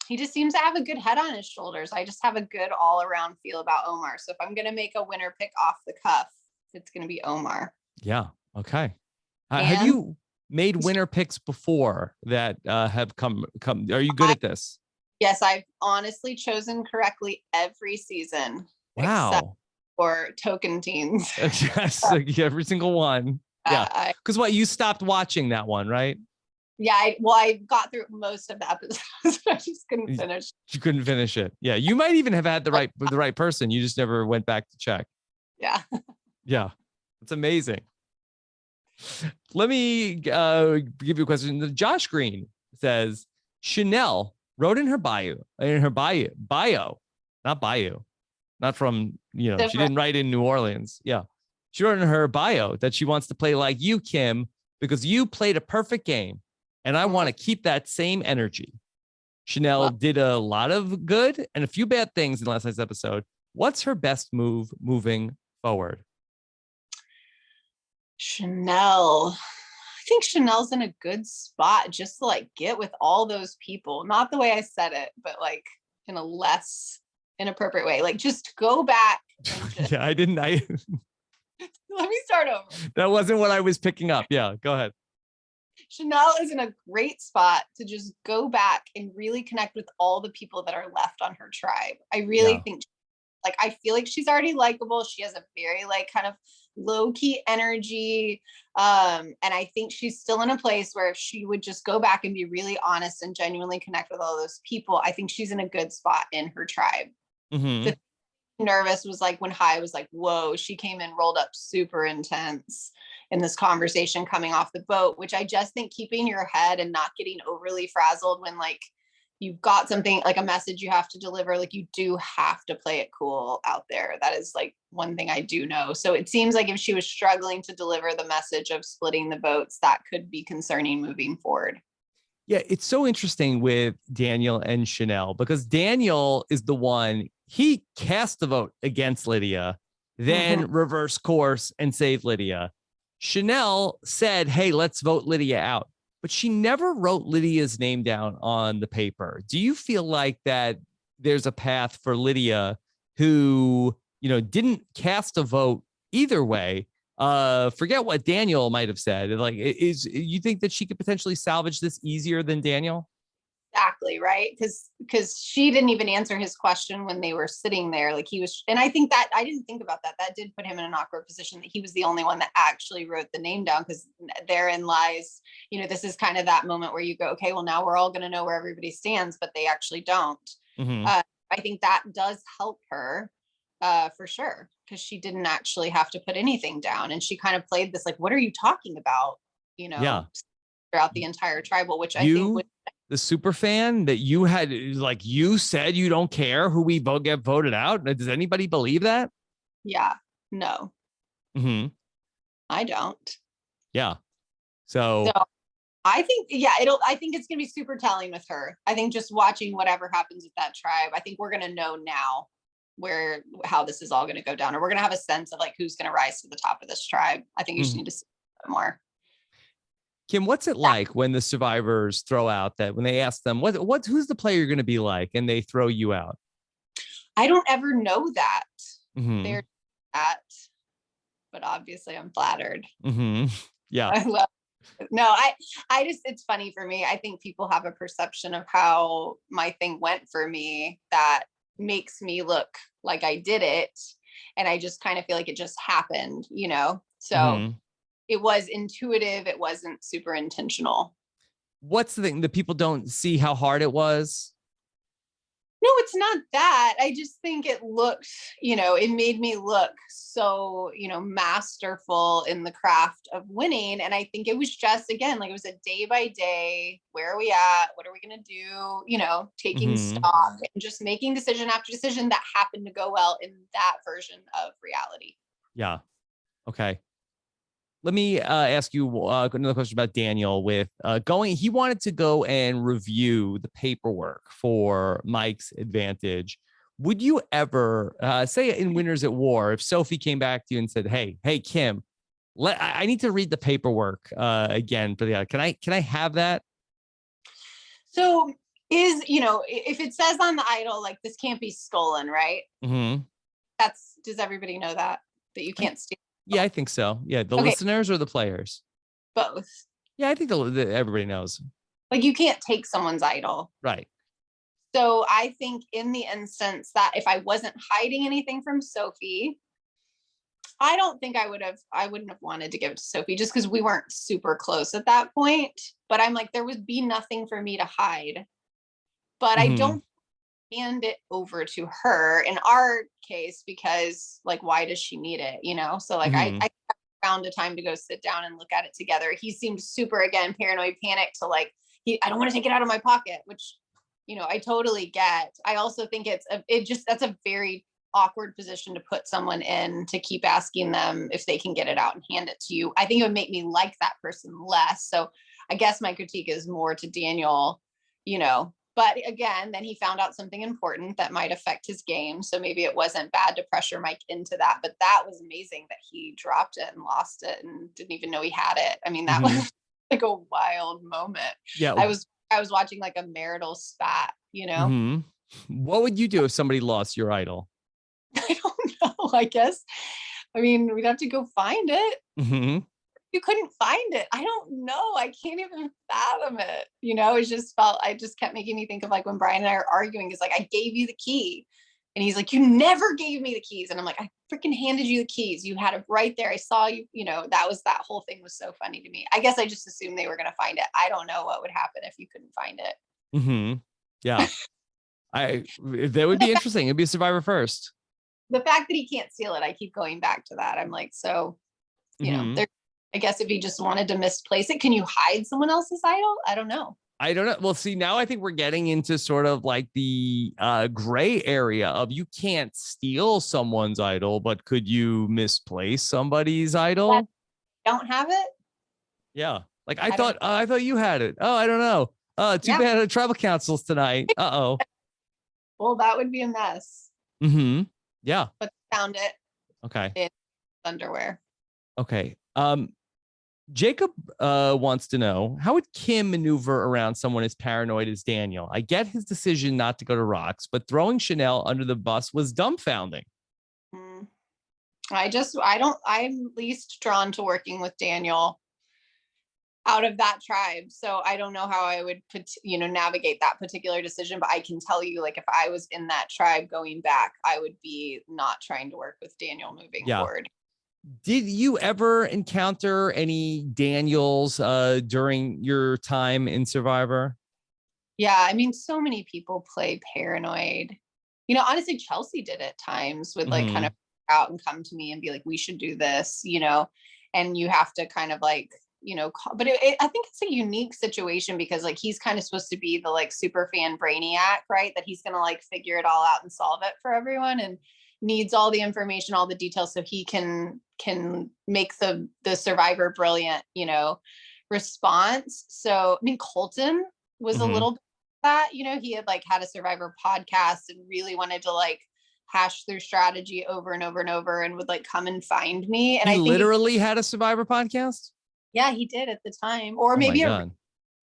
He just seems to have a good head on his shoulders. I just have a good all around feel about Omar. So if I'm going to make a winner pick off the cuff, it's going to be Omar. Yeah. Okay. Have you made winner picks before that have come? Are you good at this? Yes, I've honestly chosen correctly every season. Wow. Except for Token Teens. Yes, every single one. Yeah. Because you stopped watching that one, right? Yeah. I got through most of the episodes, but I just couldn't finish. You couldn't finish it. Yeah. You might even have had the right person. You just never went back to check. Yeah. Yeah. It's amazing. Let me give you a question. Josh Green says Chanel wrote in her bio, not from, she didn't write in New Orleans. Yeah. She wrote in her bio that she wants to play like you, Kim, because you played a perfect game and I want to keep that same energy. Chanel did a lot of good and a few bad things in last night's episode. What's her best move moving forward? Chanel. I think Chanel's in a good spot just to like get with all those people. Not the way I said it, but like in a less inappropriate way. Like just go back. Yeah, I didn't. Let me start over. That wasn't what I was picking up. Yeah, go ahead. Chanel is in a great spot to just go back and really connect with all the people that are left on her tribe. I really think Like, I feel like she's already likable. She has a very like kind of low key energy. And I think she's still in a place where if she would just go back and be really honest and genuinely connect with all those people, I think she's in a good spot in her tribe. Mm-hmm. The nervous was like when Hai was like, whoa, she came in rolled up super intense in this conversation coming off the boat, which I just think keeping your head and not getting overly frazzled when like you've got something like a message you have to deliver, like you do have to play it cool out there. That is like one thing I do know. So it seems like if she was struggling to deliver the message of splitting the votes, that could be concerning moving forward. Yeah, it's so interesting with Daniel and Chanel because Daniel is the one, he cast the vote against Lydia, then reverse course and saved Lydia. Chanel said, hey, let's vote Lydia out, but she never wrote Lydia's name down on the paper. Do you feel like that there's a path for Lydia who, didn't cast a vote either way? Forget what Daniel might have said. Like, is you think that she could potentially salvage this easier than Daniel? Exactly, right? Because she didn't even answer his question when they were sitting there. Like he was, and I think that I didn't think about that. That did put him in an awkward position that he was the only one that actually wrote the name down, because therein lies, this is kind of that moment where you go, okay, well now we're all going to know where everybody stands, but they actually don't. I think that does help her for sure, because she didn't actually have to put anything down, and she kind of played this like, what are you talking about? Yeah. Throughout the entire tribal, which I think would. The super fan that you had, like you said, you don't care who we get voted out. Does anybody believe that? Yeah, no, I don't. Yeah. So I think, I think it's going to be super telling with her. I think just watching whatever happens with that tribe, I think we're going to know now how this is all going to go down, or we're going to have a sense of like who's going to rise to the top of this tribe. I think you just need to see a bit more. Kim, what's it like when the survivors throw out that when they ask them who's the player you're going to be like, and they throw you out? I don't ever know that. They're that, but obviously I'm flattered. Yeah. I love it. No, I just, it's funny for me. I think people have a perception of how my thing went for me that makes me look like I did it. And I just kind of feel like it just happened, So it was intuitive. It wasn't super intentional. What's the thing that people don't see how hard it was? No, it's not that. I just think it looked, it made me look so, masterful in the craft of winning. And I think it was just, again, like it was a day by day, where are we at? What are we going to do? Taking stock and just making decision after decision that happened to go well in that version of reality. Yeah. Okay. Let me ask you another question about Daniel with he wanted to go and review the paperwork for Mike's advantage. Would you ever say in Winners at War, if Sophie came back to you and said, hey, Kim, I need to read the paperwork again for the, can I have that? So if it says on the idol, like this can't be stolen, right? Does everybody know that you can't steal? Yeah, I think so. Yeah. The listeners or the players? Both. Yeah, I think everybody knows. Like you can't take someone's idol. Right. So I think in the instance that if I wasn't hiding anything from Sophie, I don't think I wouldn't have wanted to give it to Sophie just because we weren't super close at that point. But I'm like, there would be nothing for me to hide. But I don't hand it over to her in our case because like, why does she need it? So like I found a time to go sit down and look at it together. He seemed super, again, paranoid, panicked to like, I don't want to take it out of my pocket, which, I totally get. I also think that's a very awkward position to put someone in, to keep asking them if they can get it out and hand it to you. I think it would make me like that person less. So I guess my critique is more to Daniel, but again, then he found out something important that might affect his game. So maybe it wasn't bad to pressure Mike into that, but that was amazing that he dropped it and lost it and didn't even know he had it. I mean, that was like a wild moment. Yeah. I was watching like a marital spat, What would you do if somebody lost your idol? I don't know, I guess. I mean, we'd have to go find it. You couldn't find it. I don't know. I can't even fathom it. It just kept making me think of like when Brian and I are arguing, is like, I gave you the key. And he's like, you never gave me the keys. And I'm like, I freaking handed you the keys. You had it right there. I saw you, that whole thing was so funny to me. I guess I just assumed they were going to find it. I don't know what would happen if you couldn't find it. Mm-hmm. Yeah. That would be interesting. It'd be a survivor first. The fact that he can't steal it, I keep going back to that. I'm like, so, I guess if he just wanted to misplace it, can you hide someone else's idol? I don't know. I don't know. Well, see, now I think we're getting into sort of like the gray area of you can't steal someone's idol, but could you misplace somebody's idol? Don't have it? Yeah. Like I thought you had it. Oh, I don't know. Too bad tribal councils tonight. Uh-oh. Well, that would be a mess. Mm-hmm. Yeah. But found it. Okay. In underwear. Okay. Jacob wants to know, how would Kim maneuver around someone as paranoid as Daniel? I get his decision not to go to rocks, but throwing Chanel under the bus was dumbfounding. I'm least drawn to working with Daniel out of that tribe. So I don't know how I would navigate that particular decision, but I can tell you, like, if I was in that tribe going back, I would be not trying to work with Daniel moving forward. Did you ever encounter any Daniels during your time in Survivor? Yeah, I mean, so many people play paranoid. Honestly, Chelsea did at times, would like kind of out and come to me and be like, we should do this, and you have to kind of like, but I think it's a unique situation because like he's kind of supposed to be the like super fan brainiac, right? That he's gonna like figure it all out and solve it for everyone, and needs all the information, all the details, so he can make the survivor brilliant, response. So I mean, Colton was a little bit that, he had like had a survivor podcast and really wanted to like hash through strategy over and over and over, and would like come and find me. And he I think literally had a survivor podcast. Yeah, he did at the time, or maybe a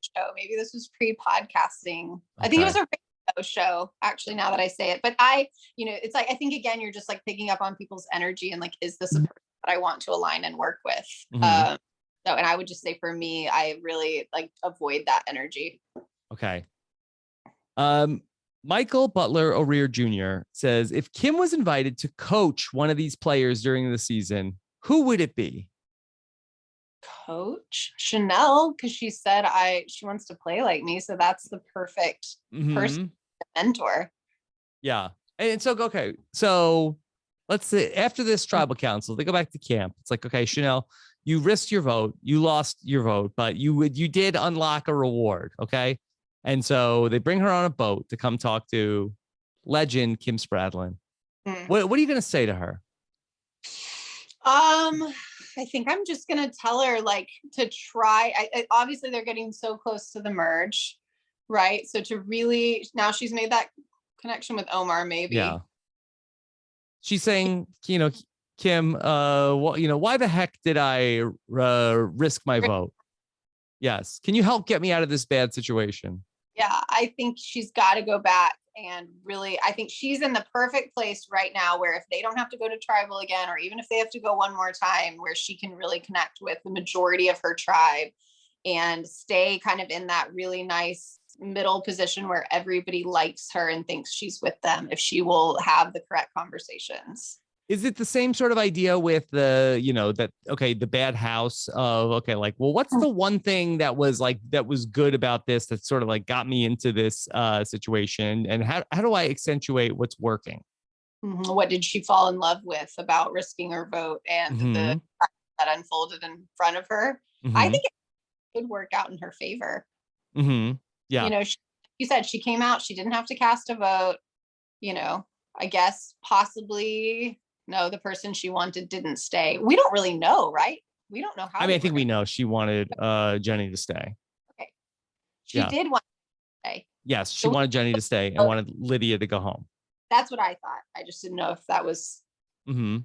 show. Maybe this was pre-podcasting. Okay. I think it was a radio show, actually, now that I say it. But it's like, I think again, you're just like picking up on people's energy and like, is this a person that I want to align and work with? And I would just say for me, I really like avoid that energy. Okay. Michael Butler O'Rear Jr. says, if Kim was invited to coach one of these players during the season, who would it be? Coach Chanel, because she said she wants to play like me, so that's the perfect person to mentor. Yeah. And so okay, so let's say after this tribal council, they go back to camp. It's like, okay, Chanel, you risked your vote, you lost your vote, but you did unlock a reward. Okay. And so they bring her on a boat to come talk to legend Kim Spradlin. What are you going to say to her? I think I'm just going to tell her like to try. Obviously they're getting so close to the merge, right? So to really, now she's made that connection with Omar, maybe. Yeah. She's saying, Kim, why the heck did I risk my vote? Yes. Can you help get me out of this bad situation? Yeah, I think she's got to go back. And really, I think she's in the perfect place right now where if they don't have to go to tribal again, or even if they have to go one more time, where she can really connect with the majority of her tribe and stay kind of in that really nice middle position where everybody likes her and thinks she's with them, if she will have the correct conversations. Is it the same sort of idea with the, the bad house of, okay, like, well, what's the one thing that was good about this that sort of like got me into this situation? And how do I accentuate what's working? What did she fall in love with about risking her vote and the that unfolded in front of her? I think it could work out in her favor. Yeah. You said she came out, she didn't have to cast a vote, I guess possibly. No, the person she wanted didn't stay. We don't really know, right? We don't know how. I mean, I think we know she wanted Jenny to stay. Okay. She did want to stay. Yes, she wanted Jenny to stay and wanted Lydia to go home. That's what I thought. I just didn't know if that was. Do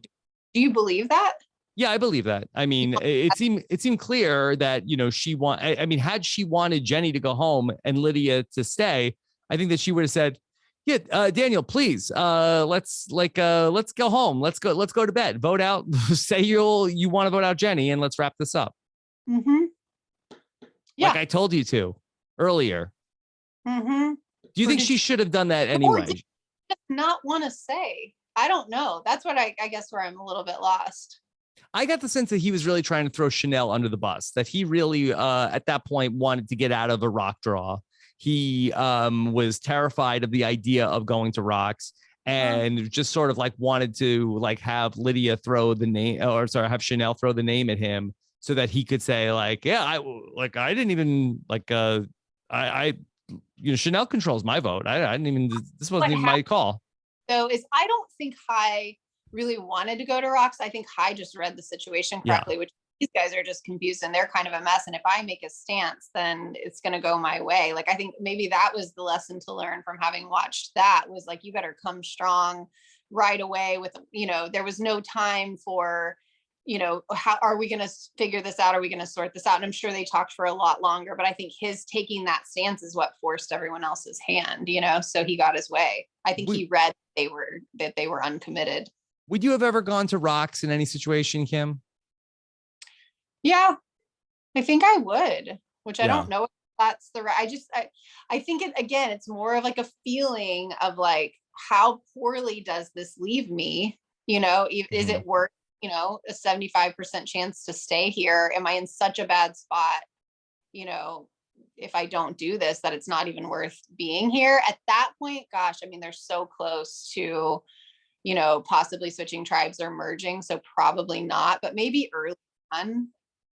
you believe that? Yeah, I believe that. I mean, it seemed clear that, I mean, had she wanted Jenny to go home and Lydia to stay, I think that she would have said, yeah, Daniel, please, let's go home. Let's go to bed. Vote out. Say you want to vote out Jenny, and let's wrap this up. Yeah. Like I told you to earlier. Do you think she should have done that anyway? just not want to say? I don't know. That's what I guess where I'm a little bit lost. I got the sense that he was really trying to throw Chanel under the bus, that he really, at that point, wanted to get out of a rock draw. He was terrified of the idea of going to rocks and just sort of like wanted to like have Lydia throw the name, or sorry, have Chanel throw the name at him so that he could say like, yeah, I didn't even like, I Chanel controls my vote. I didn't even, this wasn't even my call. So is I don't think High really wanted to go to rocks. I think High just read the situation correctly, which these guys are just confused and they're kind of a mess. And if I make a stance, then it's going to go my way. Like, I think maybe that was the lesson to learn from having watched that, was like, you better come strong right away with, there was no time for, how are we going to figure this out? Are we going to sort this out? And I'm sure they talked for a lot longer, but I think his taking that stance is what forced everyone else's hand, so he got his way. I think he read that they were uncommitted. Would you have ever gone to rocks in any situation, Kim? Yeah, I think I would, which I don't know if that's the right. I think again, it's more of like a feeling of like, how poorly does this leave me? Is it worth, a 75% chance to stay here? Am I in such a bad spot, if I don't do this, that it's not even worth being here? At that point, gosh, I mean, they're so close to, possibly switching tribes or merging. So probably not, but maybe early on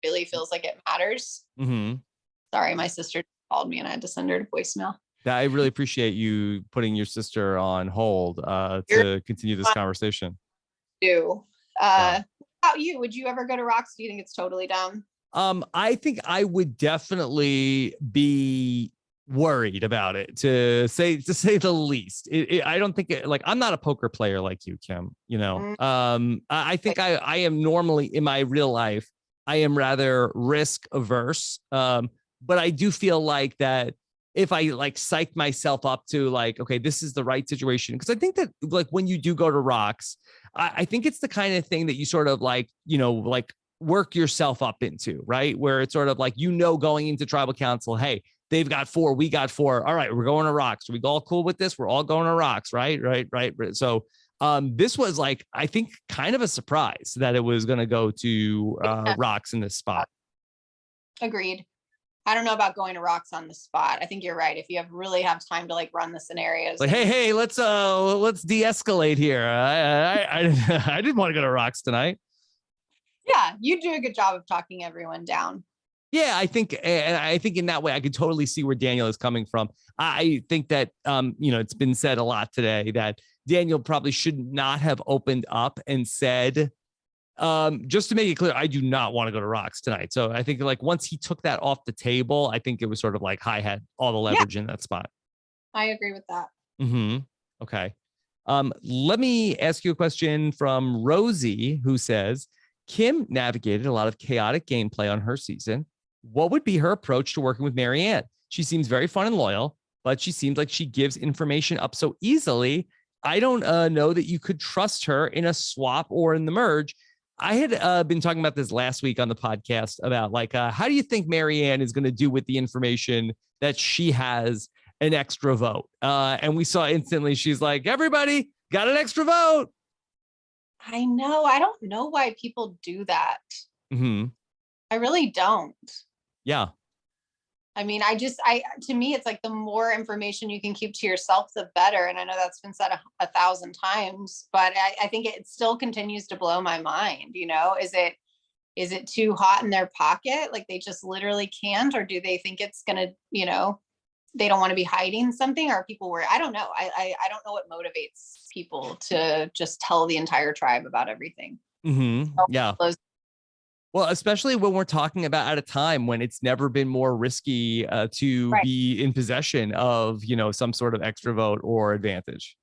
really feels like it matters. Sorry, my sister called me and I had to send her to voicemail. I really appreciate you putting your sister on hold to continue this conversation. How about you? Would you ever go to rocks? Do you think it's totally dumb? I think I would definitely be worried about it, to say the least. I don't think I'm not a poker player like you, Kim. I think I am normally in my real life, I am rather risk averse. But I do feel like that if I like psych myself up to like, okay, this is the right situation. Because I think that like when you do go to rocks, I think it's the kind of thing that you sort of like, work yourself up into, right? Where it's sort of like, going into tribal council, hey, they've got 4, we got 4. All right, we're going to rocks. Are we all cool with this? We're all going to rocks, right? So this was like, I think kind of a surprise that it was going to go to rocks in this spot. Agreed. I don't know about going to rocks on the spot. I think you're right. If you really have time to like run the scenarios. Like, hey, let's de-escalate here. I didn't want to go to rocks tonight. Yeah, you do a good job of talking everyone down. Yeah, I think in that way, I could totally see where Daniel is coming from. I think that, it's been said a lot today that Daniel probably should not have opened up and said, just to make it clear, I do not want to go to rocks tonight. So I think like once he took that off the table, I think it was sort of like High had all the leverage in that spot. I agree with that. Okay. Let me ask you a question from Rosie, who says, Kim navigated a lot of chaotic gameplay on her season. What would be her approach to working with Marianne? She seems very fun and loyal, but she seems like she gives information up so easily. I don't know that you could trust her in a swap or in the merge. I had been talking about this last week on the podcast about like, how do you think Marianne is going to do with the information that she has an extra vote? And we saw instantly, she's like, everybody got an extra vote. I know. I don't know why people do that. I really don't. Yeah. I mean, to me, it's like the more information you can keep to yourself, the better. And I know that's been said 1,000 times, but I think it still continues to blow my mind. Is it too hot in their pocket? Like they just literally can't, or do they think it's going to, they don't want to be hiding something, or people were, I don't know. I don't know what motivates people to just tell the entire tribe about everything. Yeah. Well, especially when we're talking about at a time when it's never been more risky to be in possession of, some sort of extra vote or advantage.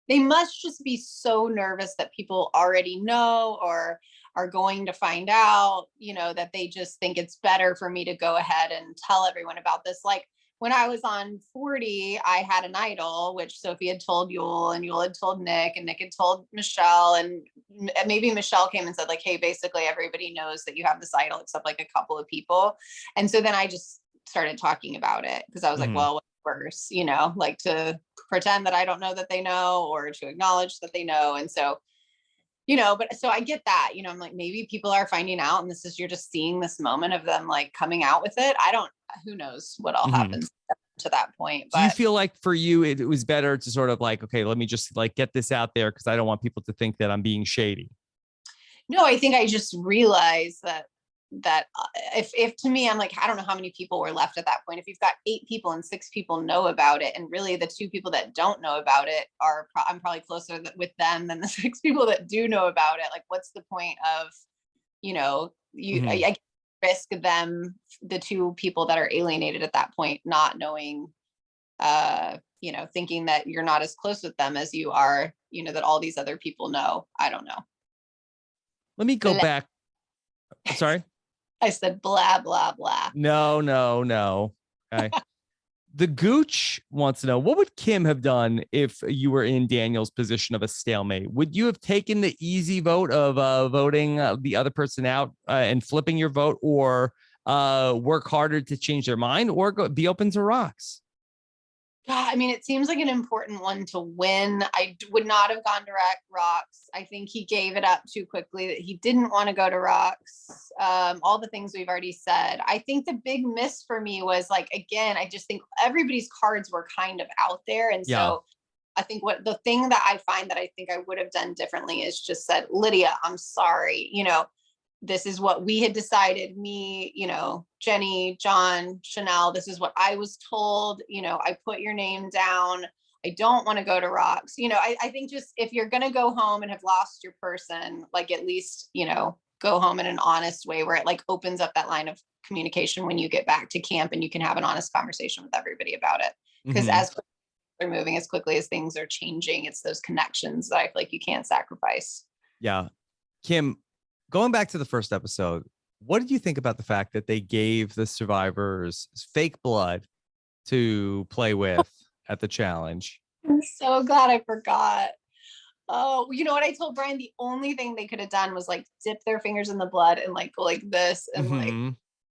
They must just be so nervous that people already know or are going to find out, that they just think it's better for me to go ahead and tell everyone about this. Like when I was on 40, I had an idol, which Sophie had told Yul, and Yul had told Nick, and Nick had told Michelle, and maybe Michelle came and said like, hey, basically everybody knows that you have this idol except like a couple of people. And so then I just started talking about it because I was like, well, what's worse, like to pretend that I don't know that they know, or to acknowledge that they know. And so, but so I get that, I'm like, maybe people are finding out, and you're just seeing this moment of them like coming out with it. Who knows what all happens to that point. Do you feel like for you, it was better to sort of like, okay, let me just like get this out there because I don't want people to think that I'm being shady? No, I think I just realized that if to me, I'm like, I don't know how many people were left at that point. If you've got 8 people and 6 people know about it, and really the 2 people that don't know about it I'm probably closer with them than the 6 people that do know about it. Like, what's the point of, I risk them, the 2 people that are alienated at that point, not knowing, thinking that you're not as close with them as you are, that all these other people know. I don't know. Let me go back. Sorry. I said blah, blah, blah. No. Okay. The Gooch wants to know, what would Kim have done if you were in Daniel's position of a stalemate? Would you have taken the easy vote of voting the other person out and flipping your vote, or work harder to change their mind, or be open to rocks? God, I mean, it seems like an important one to win. I would not have gone to rocks. I think he gave it up too quickly, that he didn't want to go to rocks. All the things we've already said. I think the big miss for me was, like, again, I just think everybody's cards were kind of out there. And so I think the thing that I find that I think I would have done differently is just said, Lydia, I'm sorry. This is what we had decided, me, Jenny, John, Chanel, this is what I was told, I put your name down. I don't want to go to rocks. I think just if you're going to go home and have lost your person, like, at least, go home in an honest way where it like opens up that line of communication when you get back to camp, and you can have an honest conversation with everybody about it. Because as they're moving, as quickly as things are changing, it's those connections that I feel like you can't sacrifice. Yeah. Kim, going back to the first episode, what did you think about the fact that they gave the survivors fake blood to play with at the challenge? I'm so glad I forgot. Oh, you know what? I told Brian the only thing they could have done was like dip their fingers in the blood and like go like this and like,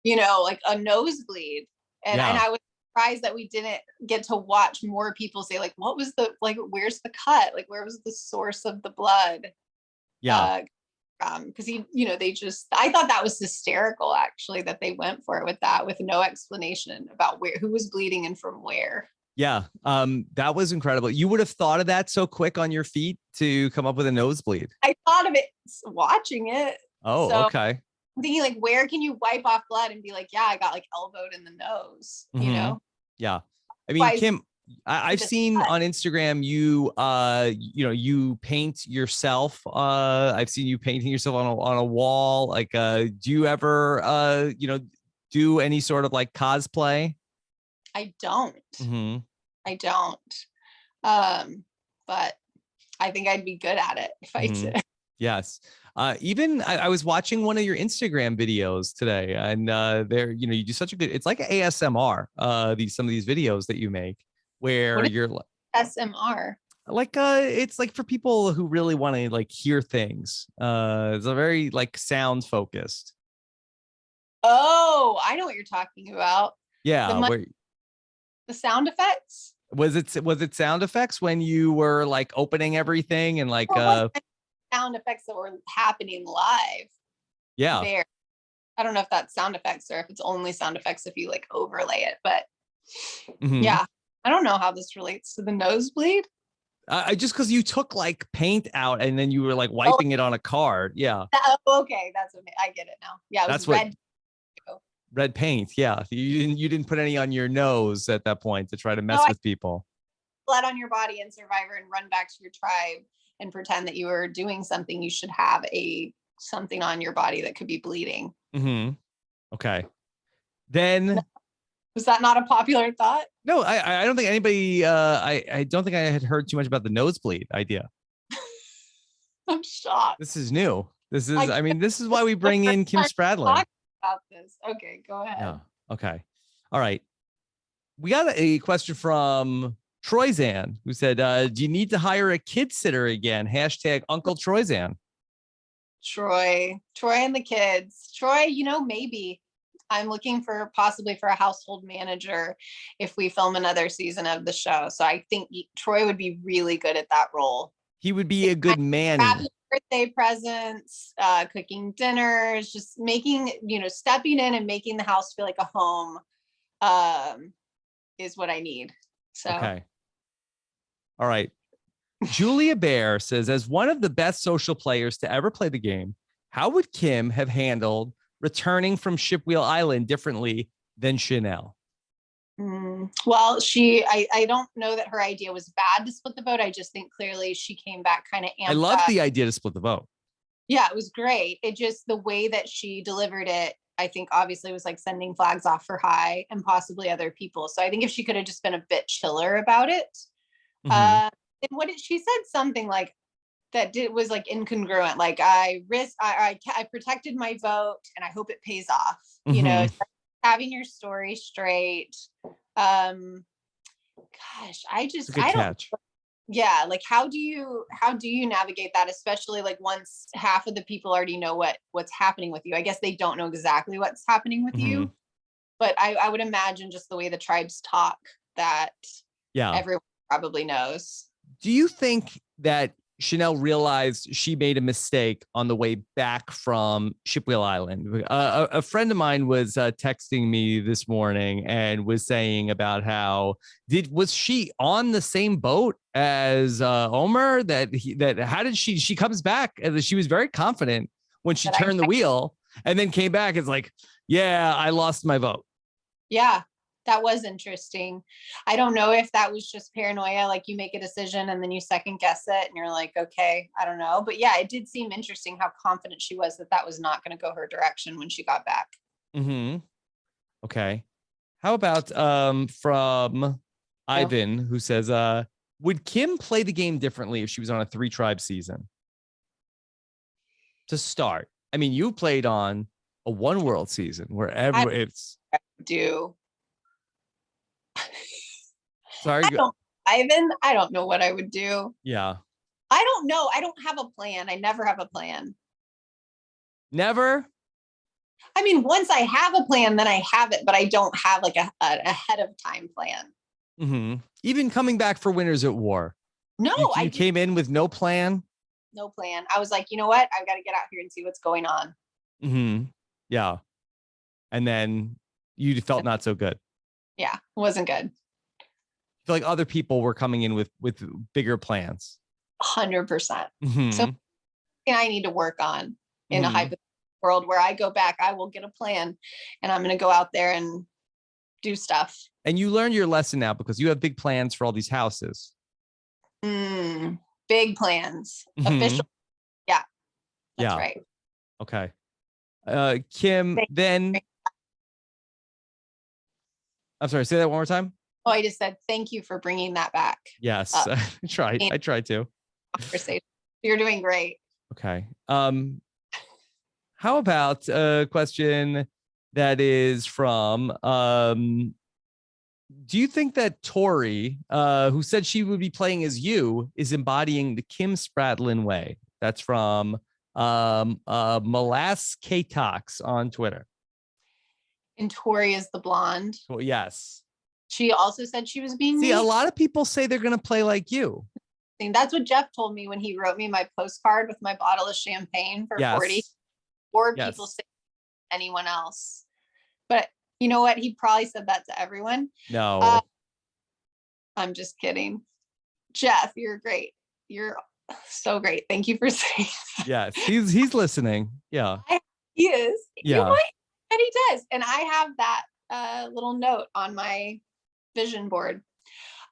like a nosebleed. And I was surprised that we didn't get to watch more people say, like, what was where's the cut? Like, where was the source of the blood? Yeah. Because I thought that was hysterical, actually, that they went for it with that, with no explanation about who was bleeding and from where. Yeah. That was incredible. You would have thought of that so quick on your feet to come up with a nosebleed. I thought of it watching it. Oh, so okay. I'm thinking, like, where can you wipe off blood and be like, yeah, I got like elbowed in the nose, Yeah. I mean, Kim, I've seen on Instagram you paint yourself. I've seen you painting yourself on a wall. Like, do you ever do any sort of like cosplay? I don't. I don't. But I think I'd be good at it if I did. Yes. Even I was watching one of your Instagram videos today, and there, you do such a good, it's like ASMR, some of these videos that you make where you're like SMR. Like, it's like for people who really want to like hear things. It's a very like sound focused. Oh, I know what you're talking about. Yeah. The sound effects. Was it sound effects when you were like opening everything and like sound effects that were happening live? Yeah. There. I don't know if that's sound effects or if it's only sound effects if you like overlay it, but yeah, I don't know how this relates to the nosebleed. I just because you took like paint out and then you were like wiping it on a card. Yeah. Okay, that's what I get it now. Yeah, it was red. Red paint. Yeah, you didn't put any on your nose at that point to try to mess with people. Blood on your body in Survivor and run back to your tribe and pretend that you were doing something. You should have something on your body that could be bleeding. Okay. Then was that not a popular thought? No, I don't think anybody. I don't think I had heard too much about the nosebleed idea. I'm shocked. This is new. This is why we bring in Kim Spradlin. About this. Okay, go ahead. Yeah. Okay. All right. We got a question from Troyzan, who said, do you need to hire a kid sitter again? # Uncle Troyzan. Troy and the kids. Troy, maybe. I'm looking for possibly for a household manager if we film another season of the show. So I think Troy would be really good at that role. He would be a good Manny. Birthday presents, cooking dinners, just making, stepping in and making the house feel like a home is what I need. So. Okay. All right. Julia Bear says, as one of the best social players to ever play the game, how would Kim have handled returning from Shipwheel Island differently than Chanel? Well, I don't know that her idea was bad to split the vote. I just think clearly she came back kind of amped I love up. the idea to split the vote. Yeah, it was great. It just, the way that she delivered it, I think obviously was like sending flags off for Hai and possibly other people. So I think if she could have just been a bit chiller about it. And she said something like that was like incongruent. Like I protected my vote and I hope it pays off, having your story straight. Gosh, I don't catch. Yeah, like how do you navigate that, especially like once half of the people already know what's happening with you? I guess they don't know exactly what's happening with you, but I would imagine just the way the tribes talk that everyone probably knows. Do you think that Chanel realized she made a mistake on the way back from Shipwheel Island? A friend of mine was texting me this morning and was saying about how was she on the same boat as Omer? How did she comes back and she was very confident when she turned the wheel and then came back. It's like, yeah, I lost my vote. Yeah. That was interesting. I don't know if that was just paranoia, like you make a decision and then you second guess it and you're like, okay, I don't know. But yeah, it did seem interesting how confident she was that was not going to go her direction when she got back. Okay. How about from Ivan, who says, would Kim play the game differently if she was on a 3-tribe season? To start, I mean, you played on a one world season where it's do. Sorry, Ivan, I don't know what I would do. Yeah. I don't know. I don't have a plan. I never have a plan. Never? I mean, once I have a plan, then I have it, but I don't have like a ahead of time plan. Even coming back for Winners at War. No, you came in with no plan? No plan. I was like, you know what? I've got to get out here and see what's going on. Yeah. And then you felt not so good. Yeah, it wasn't good. I feel like other people were coming in with bigger plans. 100%. So I need to work on in a hypothetical world where I go back, I will get a plan and I'm going to go out there and do stuff. And you learned your lesson now because you have big plans for all these houses. Big plans. Official. Yeah. That's right. Okay. Kim, then. I'm sorry, say that one more time. Oh, I just said thank you for bringing that back. Yes, I tried to. Conversation. You're doing great. Okay. How about a question that is from do you think that Tori, who said she would be playing as you, is embodying the Kim Spradlin way? That's from Molass K Talks on Twitter. And Tori is the blonde. Well, yes. She also said she was being a lot of people say they're going to play like you. That's what Jeff told me when he wrote me my postcard with my bottle of champagne for 40. Or people say anyone else. But you know what? He probably said that to everyone. No. I'm just kidding. Jeff, you're great. You're so great. Thank you for saying that. Yes, he's listening. Yeah. He is. Yeah. And he does. And I have that little note on my vision board.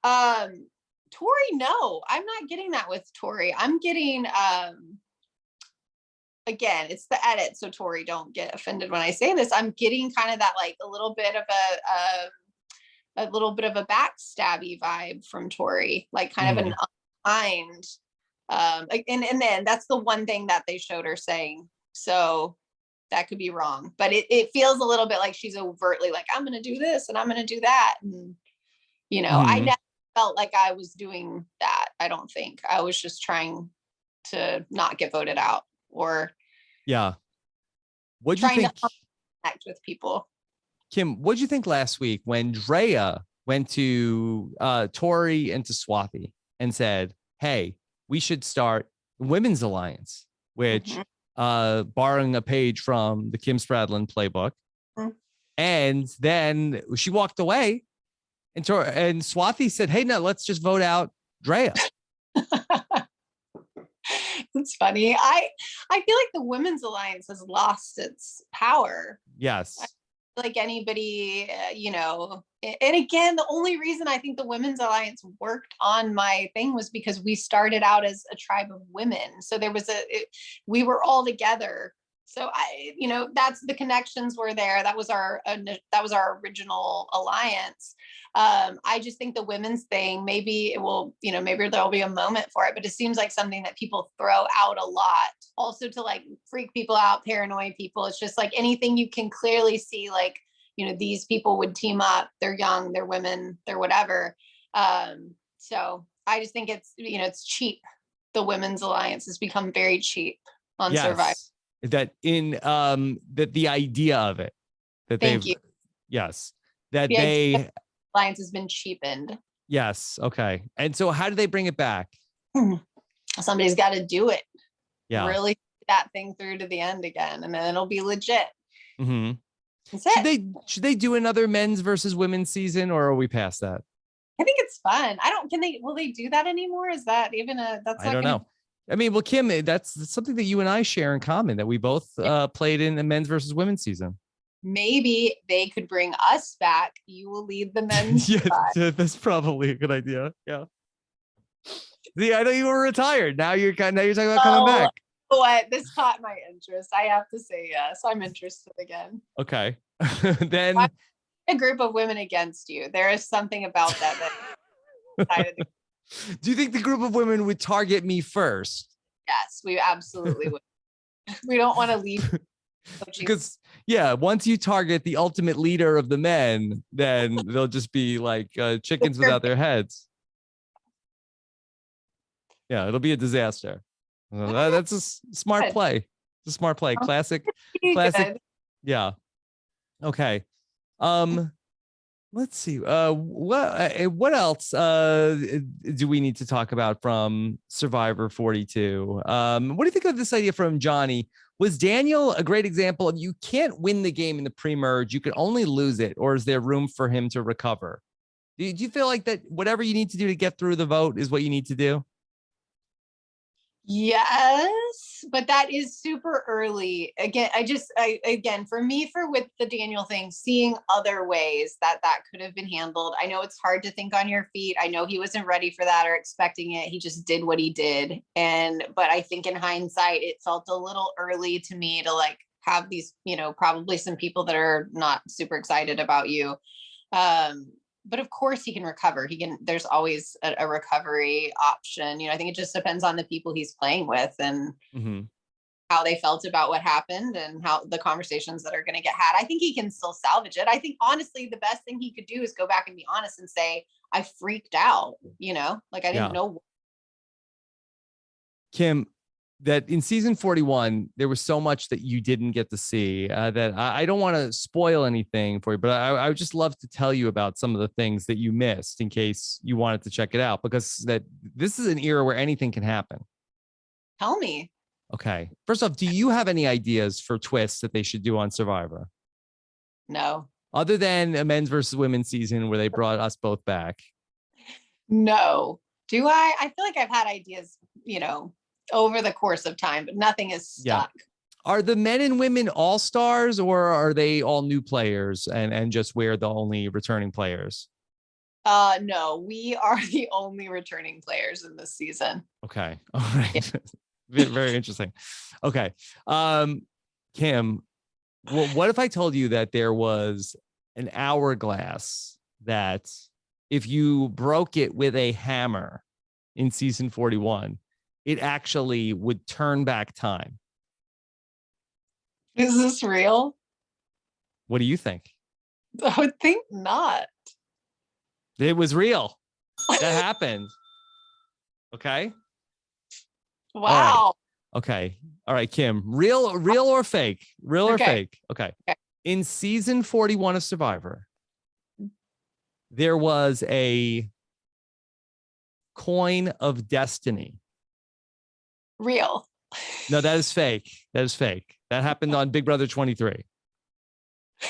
Tori, no, I'm not getting that with Tori. I'm getting again, it's the edit, so Tori, don't get offended when I say this. I'm getting kind of that like a little bit of a backstabby vibe from Tori, like kind of an unkind and then that's the one thing that they showed her saying. So that could be wrong, but it feels a little bit like she's overtly like, I'm going to do this and I'm going to do that. And, I never felt like I was doing that. I don't think. I was just trying to not get voted out or what do you think? To connect with people. Kim, what'd you think last week when Drea went to Tori and to Swathi and said, hey, we should start the Women's Alliance, which borrowing a page from the Kim Spradlin playbook. And then she walked away and Swathi said, hey, no, let's just vote out Drea. It's funny. I feel like the Women's Alliance has lost its power. Yes. Like anybody, and again, the only reason I think the Women's Alliance worked on my thing was because we started out as a tribe of women. So there was we were all together. So that's the connections were there. That was our original alliance. I just think the women's thing, maybe it will, maybe there'll be a moment for it, but it seems like something that people throw out a lot also to like freak people out, paranoid people. It's just like anything you can clearly see, like, these people would team up, they're young, they're women, they're whatever. So I just think it's, it's cheap. The Women's Alliance has become very cheap on Survivor. That in that the idea of it that Thank you. Yes, that the alliance has been cheapened. Yes. Okay. And so how do they bring it back? Somebody's got to do it. Yeah. Really that thing through to the end again, and then it'll be legit. Should they do another men's versus women's season, or are we past that? I think it's fun. Will they do that anymore? Is that even I don't know. I mean, well, Kim, that's something that you and I share in common, that we both played in the men's versus women's season. Maybe they could bring us back. You will lead the men's. Yeah, that's probably a good idea. Yeah. See, I know you were retired. Now you're talking about coming back. What? This caught my interest. I have to say yes. I'm interested again. Okay. Then a group of women against you. There is something about that. Do you think the group of women would target me first? Yes, we absolutely would. We don't want to leave. Because once you target the ultimate leader of the men, then they'll just be like chickens without their heads. Yeah, it'll be a disaster. That's a smart play. It's a smart play. Classic. Yeah. Okay. Let's see. What else do we need to talk about from Survivor 42? What do you think of this idea from Johnny? Was Daniel a great example of you can't win the game in the pre-merge, you can only lose it, or is there room for him to recover? Do you feel like that whatever you need to do to get through the vote is what you need to do? Yes, but that is super early. Again, with the Daniel thing, seeing other ways that could have been handled. I know it's hard to think on your feet. I know he wasn't ready for that or expecting it. He just did what he did. But I think in hindsight, it felt a little early to me to like have these, probably some people that are not super excited about you. But of course he can recover. There's always a recovery option. I think it just depends on the people he's playing with and how they felt about what happened and how the conversations that are going to get had. I think he can still salvage it. I think honestly, the best thing he could do is go back and be honest and say, I freaked out, like I didn't know. Kim, that in season 41, there was so much that you didn't get to see that I don't want to spoil anything for you, but I would just love to tell you about some of the things that you missed in case you wanted to check it out, because this is an era where anything can happen. Tell me. Okay. First off, do you have any ideas for twists that they should do on Survivor? No. Other than a men's versus women's season where they brought us both back? No. Do I? I feel like I've had ideas, over the course of time, but nothing is stuck. Yeah. Are the men and women all stars, or are they all new players and just we're the only returning players? No, we are the only returning players in this season. Okay. All right. Yeah. Very interesting. Okay. Kim, well, what if I told you that there was an hourglass that if you broke it with a hammer in season 41, it actually would turn back time? Is this real? What do you think? I would think not. It was real. That happened. Okay. Wow. All right. Okay. All right, Kim. Real or fake? Real or fake? Okay. In season 41 of Survivor, there was a coin of destiny. Real. No, that is fake. That is fake. That happened on Big Brother 23.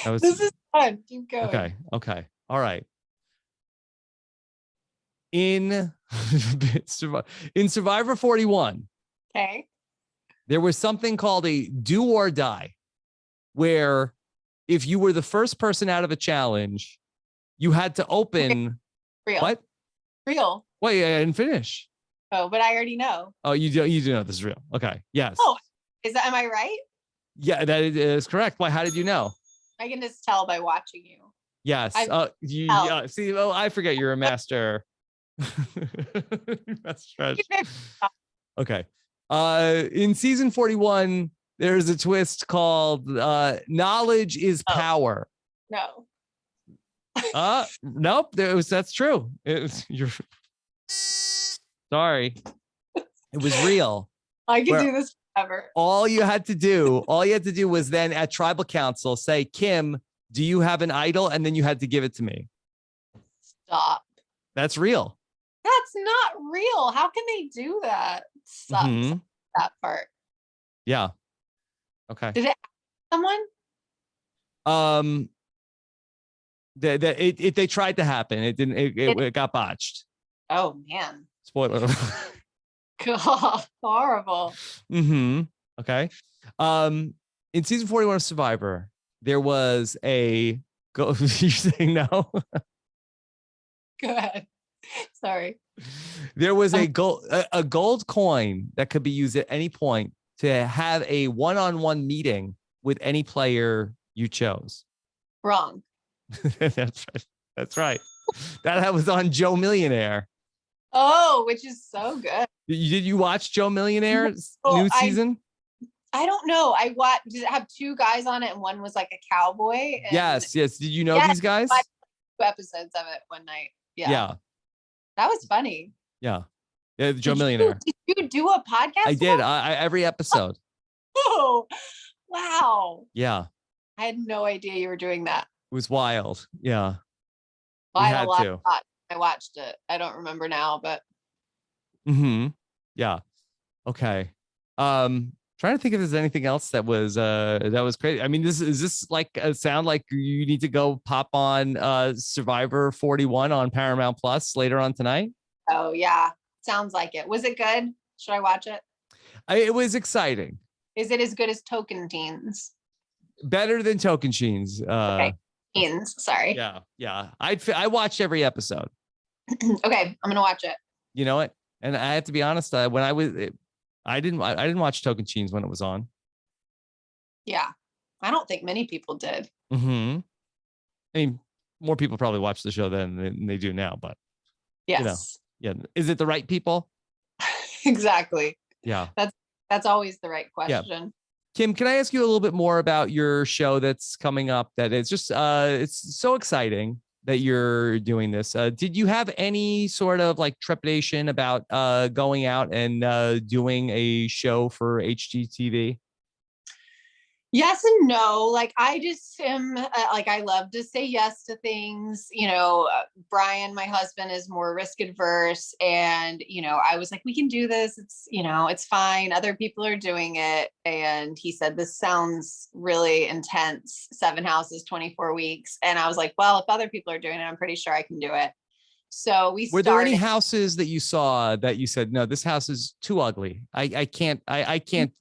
That was This is fun. Keep going. okay. Okay. All right. In Survivor 41, Okay. there was something called a do or die, where if you were the first person out of a challenge, you had to open Real. what? Real. Wait, I didn't finish. Oh, but I already know. Oh, you do know this is real. Okay. Yes. Oh, am I right? Yeah, that is correct. Why? How did you know? I can just tell by watching you. Yes. See, oh, I forget you're a master. Okay. In season 41, there's a twist called knowledge is power. No. Nope. That's true. You're sorry. It was real. I can do this forever. All you had to do was then at tribal council say, Kim, do you have an idol? And then you had to give it to me. Stop. That's real. That's not real. How can they do that? Sucks. Mm-hmm. That part. Yeah. Okay. Did it someone? They tried to happen. It didn't. It got botched. Oh man. Spoiler. God, horrible. Mm-hmm. Okay. In season 41 of Survivor, there was a you're saying no? Go ahead. Sorry. There was a gold coin that could be used at any point to have a one-on-one meeting with any player you chose. Wrong. That's right. That's right. That was on Joe Millionaire. Oh, which is so good. Did you watch Joe Millionaire's new season? I don't know. I watched. Did it have two guys on it and one was like a cowboy? Yes. Did you know these guys? I watched 2 episodes of it one night. Yeah. That was funny. Yeah. Joe Millionaire. Did you do a podcast? I did. Every episode. Oh, wow. Yeah. I had no idea you were doing that. It was wild. Yeah. Well, I watched it. I don't remember now, but. Mm-hmm. Yeah. Okay. Trying to think if there's anything else that was crazy. I mean, is this like sound like you need to go pop on Survivor 41 on Paramount Plus later on tonight? Oh yeah. Sounds like it. Was it good? Should I watch it? It was exciting. Is it as good as Token Teens? Better than Token Teens. Okay. Teens, sorry. Yeah. I watched every episode. Okay, I'm gonna watch it. You know what? And I have to be honest. When I didn't watch Token Teens when it was on. Yeah, I don't think many people did. Mm-hmm. I mean, more people probably watch the show than they do now, but yes, yeah. Is it the right people? Exactly. Yeah, that's always the right question. Yeah. Kim, can I ask you a little bit more about your show that's coming up? That it's just it's so exciting that you're doing this. Did you have any sort of like trepidation about going out and doing a show for HGTV? Yes and no. Like I just am like, I love to say yes to things. You know, Brian, my husband, is more risk adverse. And, you know, I was like, we can do this. It's, you know, it's fine. Other people are doing it. And he said, this sounds really intense. 7 houses, 24 weeks. And I was like, well, if other people are doing it, I'm pretty sure I can do it. So were there any houses that you saw that you said, no, this house is too ugly. I can't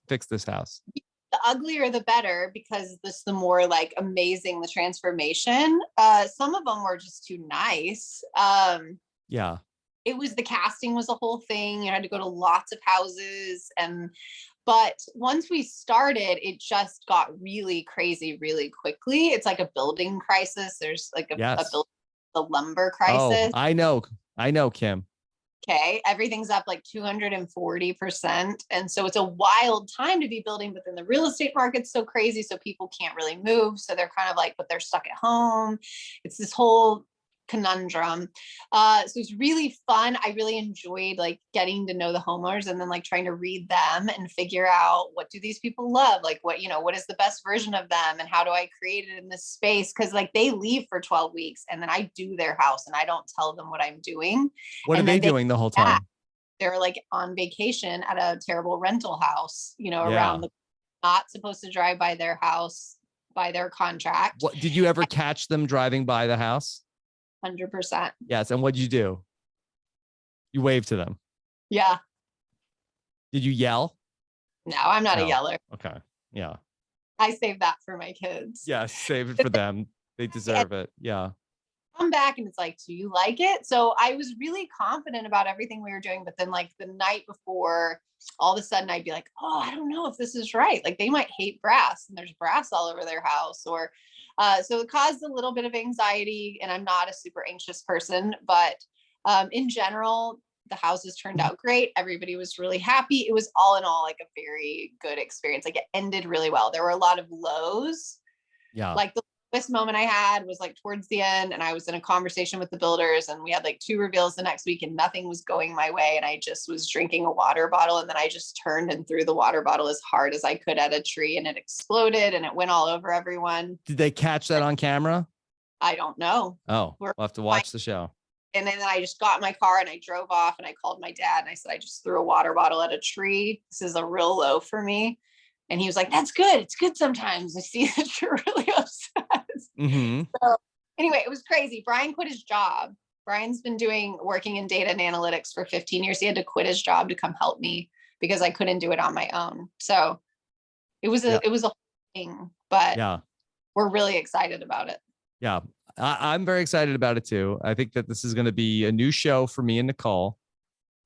fix this house? The uglier the better, because the more like amazing the transformation. Some of them were just too nice. Yeah, it was, the casting was a whole thing. You had to go to lots of houses, but once we started, it just got really crazy really quickly. It's like a building crisis. There's like a lumber crisis. Oh, I know, Kim. Okay, everything's up like 240%. And so it's a wild time to be building, but then the real estate market's so crazy. So people can't really move. So they're kind of like, but they're stuck at home. It's this whole conundrum. So it's really fun. I really enjoyed like getting to know the homeowners and then like trying to read them and figure out what do these people love? Like what, what is the best version of them and how do I create it in this space? Cause like they leave for 12 weeks and then I do their house and I don't tell them what I'm doing. What are And they then doing the whole time? they're like on vacation at a terrible rental house, Yeah. around not supposed to drive by their house by their contract. What did you ever catch them driving by the house? 100%. Yes. And what did you do? You waved to them. Yeah. Did you yell? No, I'm not a yeller. Okay. Yeah. I save that for my kids. Yeah. Save it for them. They deserve it. Yeah. Come back and it's like, do you like it? So I was really confident about everything we were doing. But then like the night before, all of a sudden I'd be like, oh, I don't know if this is right. Like they might hate brass and there's brass all over their house or so it caused a little bit of anxiety and I'm not a super anxious person, but in general, the houses turned out great. Everybody was really happy. It was all in all like a very good experience. Like it ended really well. There were a lot of lows. Yeah. Like the lowest moment I had was like towards the end and I was in a conversation with the builders and we had like 2 reveals the next week and nothing was going my way. And I just was drinking a water bottle and then I just turned and threw the water bottle as hard as I could at a tree and it exploded and it went all over everyone. Did they catch that on camera? I don't know. Oh, we'll have to watch the show. And then I just got in my car and I drove off and I called my dad and I said, I just threw a water bottle at a tree. This is a real low for me. And he was like, that's good. It's good sometimes. I see that you're really upset. Mm-hmm. So anyway, it was crazy. Brian quit his job. Brian's been working in data and analytics for 15 years. He had to quit his job to come help me because I couldn't do it on my own. So it was a whole thing, but we're really excited about it. Yeah. I'm very excited about it too. I think that this is going to be a new show for me and Nicole.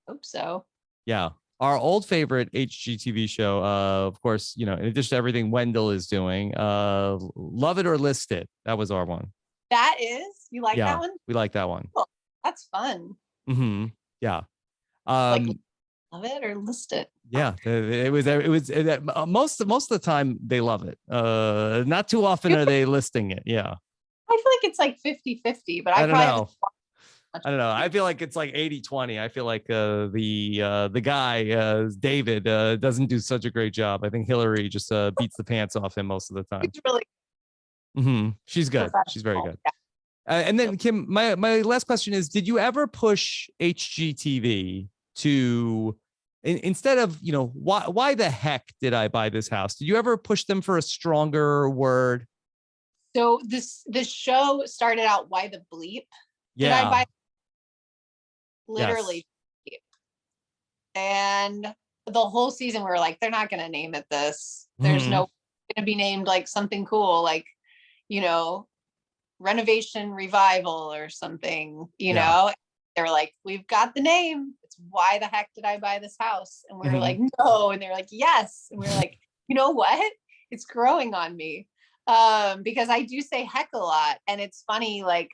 Hope so. Yeah. Our old favorite HGTV show, of course, in addition to everything Wendell is doing, Love It or List It. That was our one. That is? You like that one? We like that one. Cool. That's fun. Mm-hmm. Yeah. Like love it or list it. Yeah. It was most of the time they love it. Not too often are they listing it. Yeah. I feel like it's like 50-50, but I don't know. I don't know. I feel like it's like 80-20. I feel like the guy, David, doesn't do such a great job. I think Hillary just beats the pants off him most of the time. It's really She's good. She's very good. And then Kim, my last question is, did you ever push HGTV to, instead of, why the heck did I buy this house? Did you ever push them for a stronger word? So this show started out, why the bleep? Did I buy literally? Yes. And the whole season we were like, they're not going to name it this. There's no going to be named like something cool, like, renovation revival or something, know. They were like, we've got the name. It's why the heck did I buy this house? And we were like, no. And they're like, yes. And we were like, you know what? It's growing on me. Because I do say heck a lot. And it's funny, like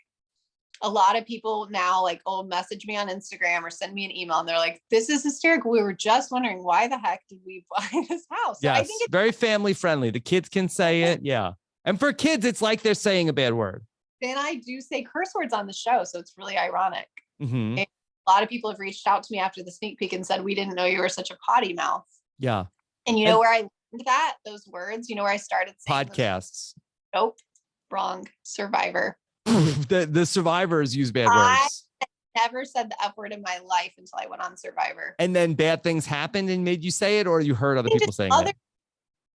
a lot of people now like message me on Instagram or send me an email and they're like, this is hysterical. We were just wondering why the heck did we buy this house? So yes, I think it's very family friendly. The kids can say it. Yeah. And for kids, it's like they're saying a bad word. Then I do say curse words on the show. So it's really ironic. Mm-hmm. A lot of people have reached out to me after the sneak peek and said, we didn't know you were such a potty mouth. Yeah. And you know where I learned those words, where I started saying podcasts. Nope. Wrong. Survivor. the survivors use bad words. I never said the F word in my life until I went on Survivor. And then bad things happened and made you say it, or you heard other people saying it?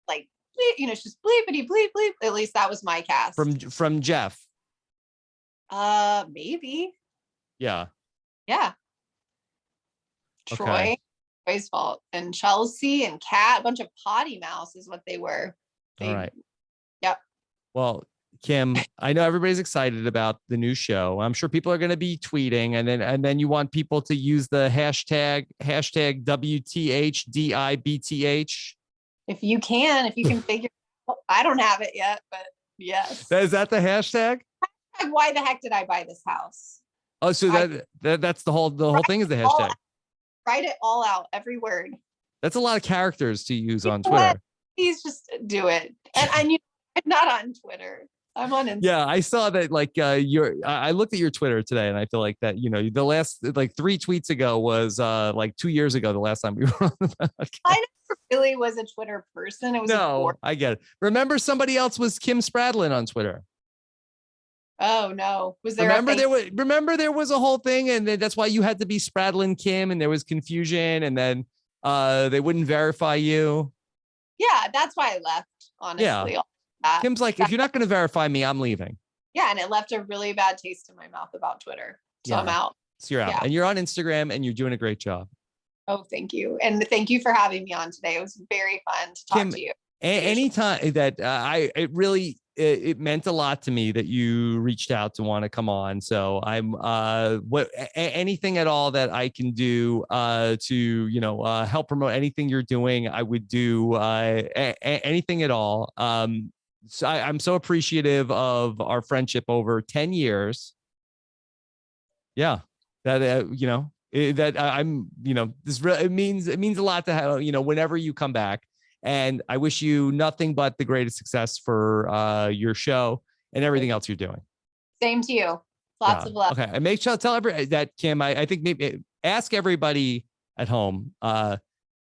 Like, it's just bleepity bleep bleep. At least that was my cast. From Jeff. Maybe. Yeah. Yeah. Okay. Troy's fault. And Chelsea and Kat, a bunch of potty mouths is what they were. All right. Yep. Well, Kim, I know everybody's excited about the new show. I'm sure people are going to be tweeting, and then you want people to use the hashtag WTHDIBTH. If you can figure it out. I don't have it yet, but yes. Is that the hashtag? Why the heck did I buy this house? Oh, so that's the whole thing is the hashtag. Write it all out, every word. That's a lot of characters to use on Twitter. Please just do it. And I'm not on Twitter. I'm on Instagram. Yeah, I saw that. Like, I looked at your Twitter today, and I feel like that. The last like 3 tweets ago was like 2 years ago. The last time we were on the podcast. I never really was a Twitter person. It was No, I get it. Remember, somebody else was Kim Spradlin on Twitter. Oh no, was there? Remember there was a whole thing, and that's why you had to be Spradlin Kim, and there was confusion, and then they wouldn't verify you. Yeah, that's why I left. Honestly, yeah. Kim's like, if you're not going to verify me, I'm leaving. Yeah, and it left a really bad taste in my mouth about Twitter, so I'm out. So you're out, and you're on Instagram, and you're doing a great job. Oh, thank you, and thank you for having me on today. It was very fun to talk to you. Anytime that it meant a lot to me that you reached out to want to come on. So I'm anything at all that I can do to help promote anything you're doing, I would do anything at all. So I'm so appreciative of our friendship over 10 years. Yeah, that I'm this really, it means a lot to have, whenever you come back. And I wish you nothing but the greatest success for your show and everything else you're doing. Same to you. Lots of love. Okay. And make sure to tell everybody that, Kim, I think maybe ask everybody at home,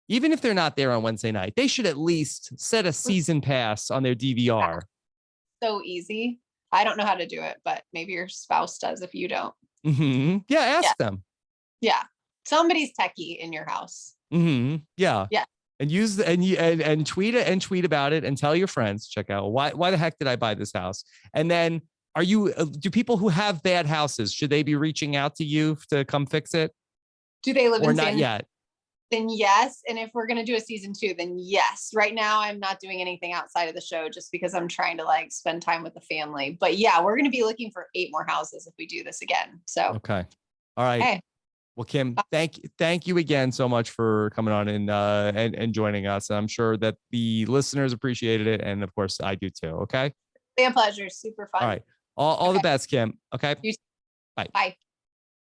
even if they're not there on Wednesday night, they should at least set a season pass on their DVR. So easy. I don't know how to do it, but maybe your spouse does if you don't. Mm-hmm. Yeah. Ask them. Yeah. Somebody's techie in your house. Mm-hmm. Yeah. Yeah. And use and tweet it and tweet about it and tell your friends, check out why the heck did I buy this house? And then do people who have bad houses, should they be reaching out to you to come fix it? Do they live in San not yet? Then yes. And if we're going to do a season 2, then yes. Right now I'm not doing anything outside of the show just because I'm trying to like spend time with the family. But yeah, we're going to be looking for 8 more houses if we do this again. So okay. All right. Hey. Well, Kim, thank you again so much for coming on and joining us. I'm sure that the listeners appreciated it, and of course, I do too. Okay. It's a pleasure. Super fun. All right. All the best, Kim. Okay. You- Bye. Bye.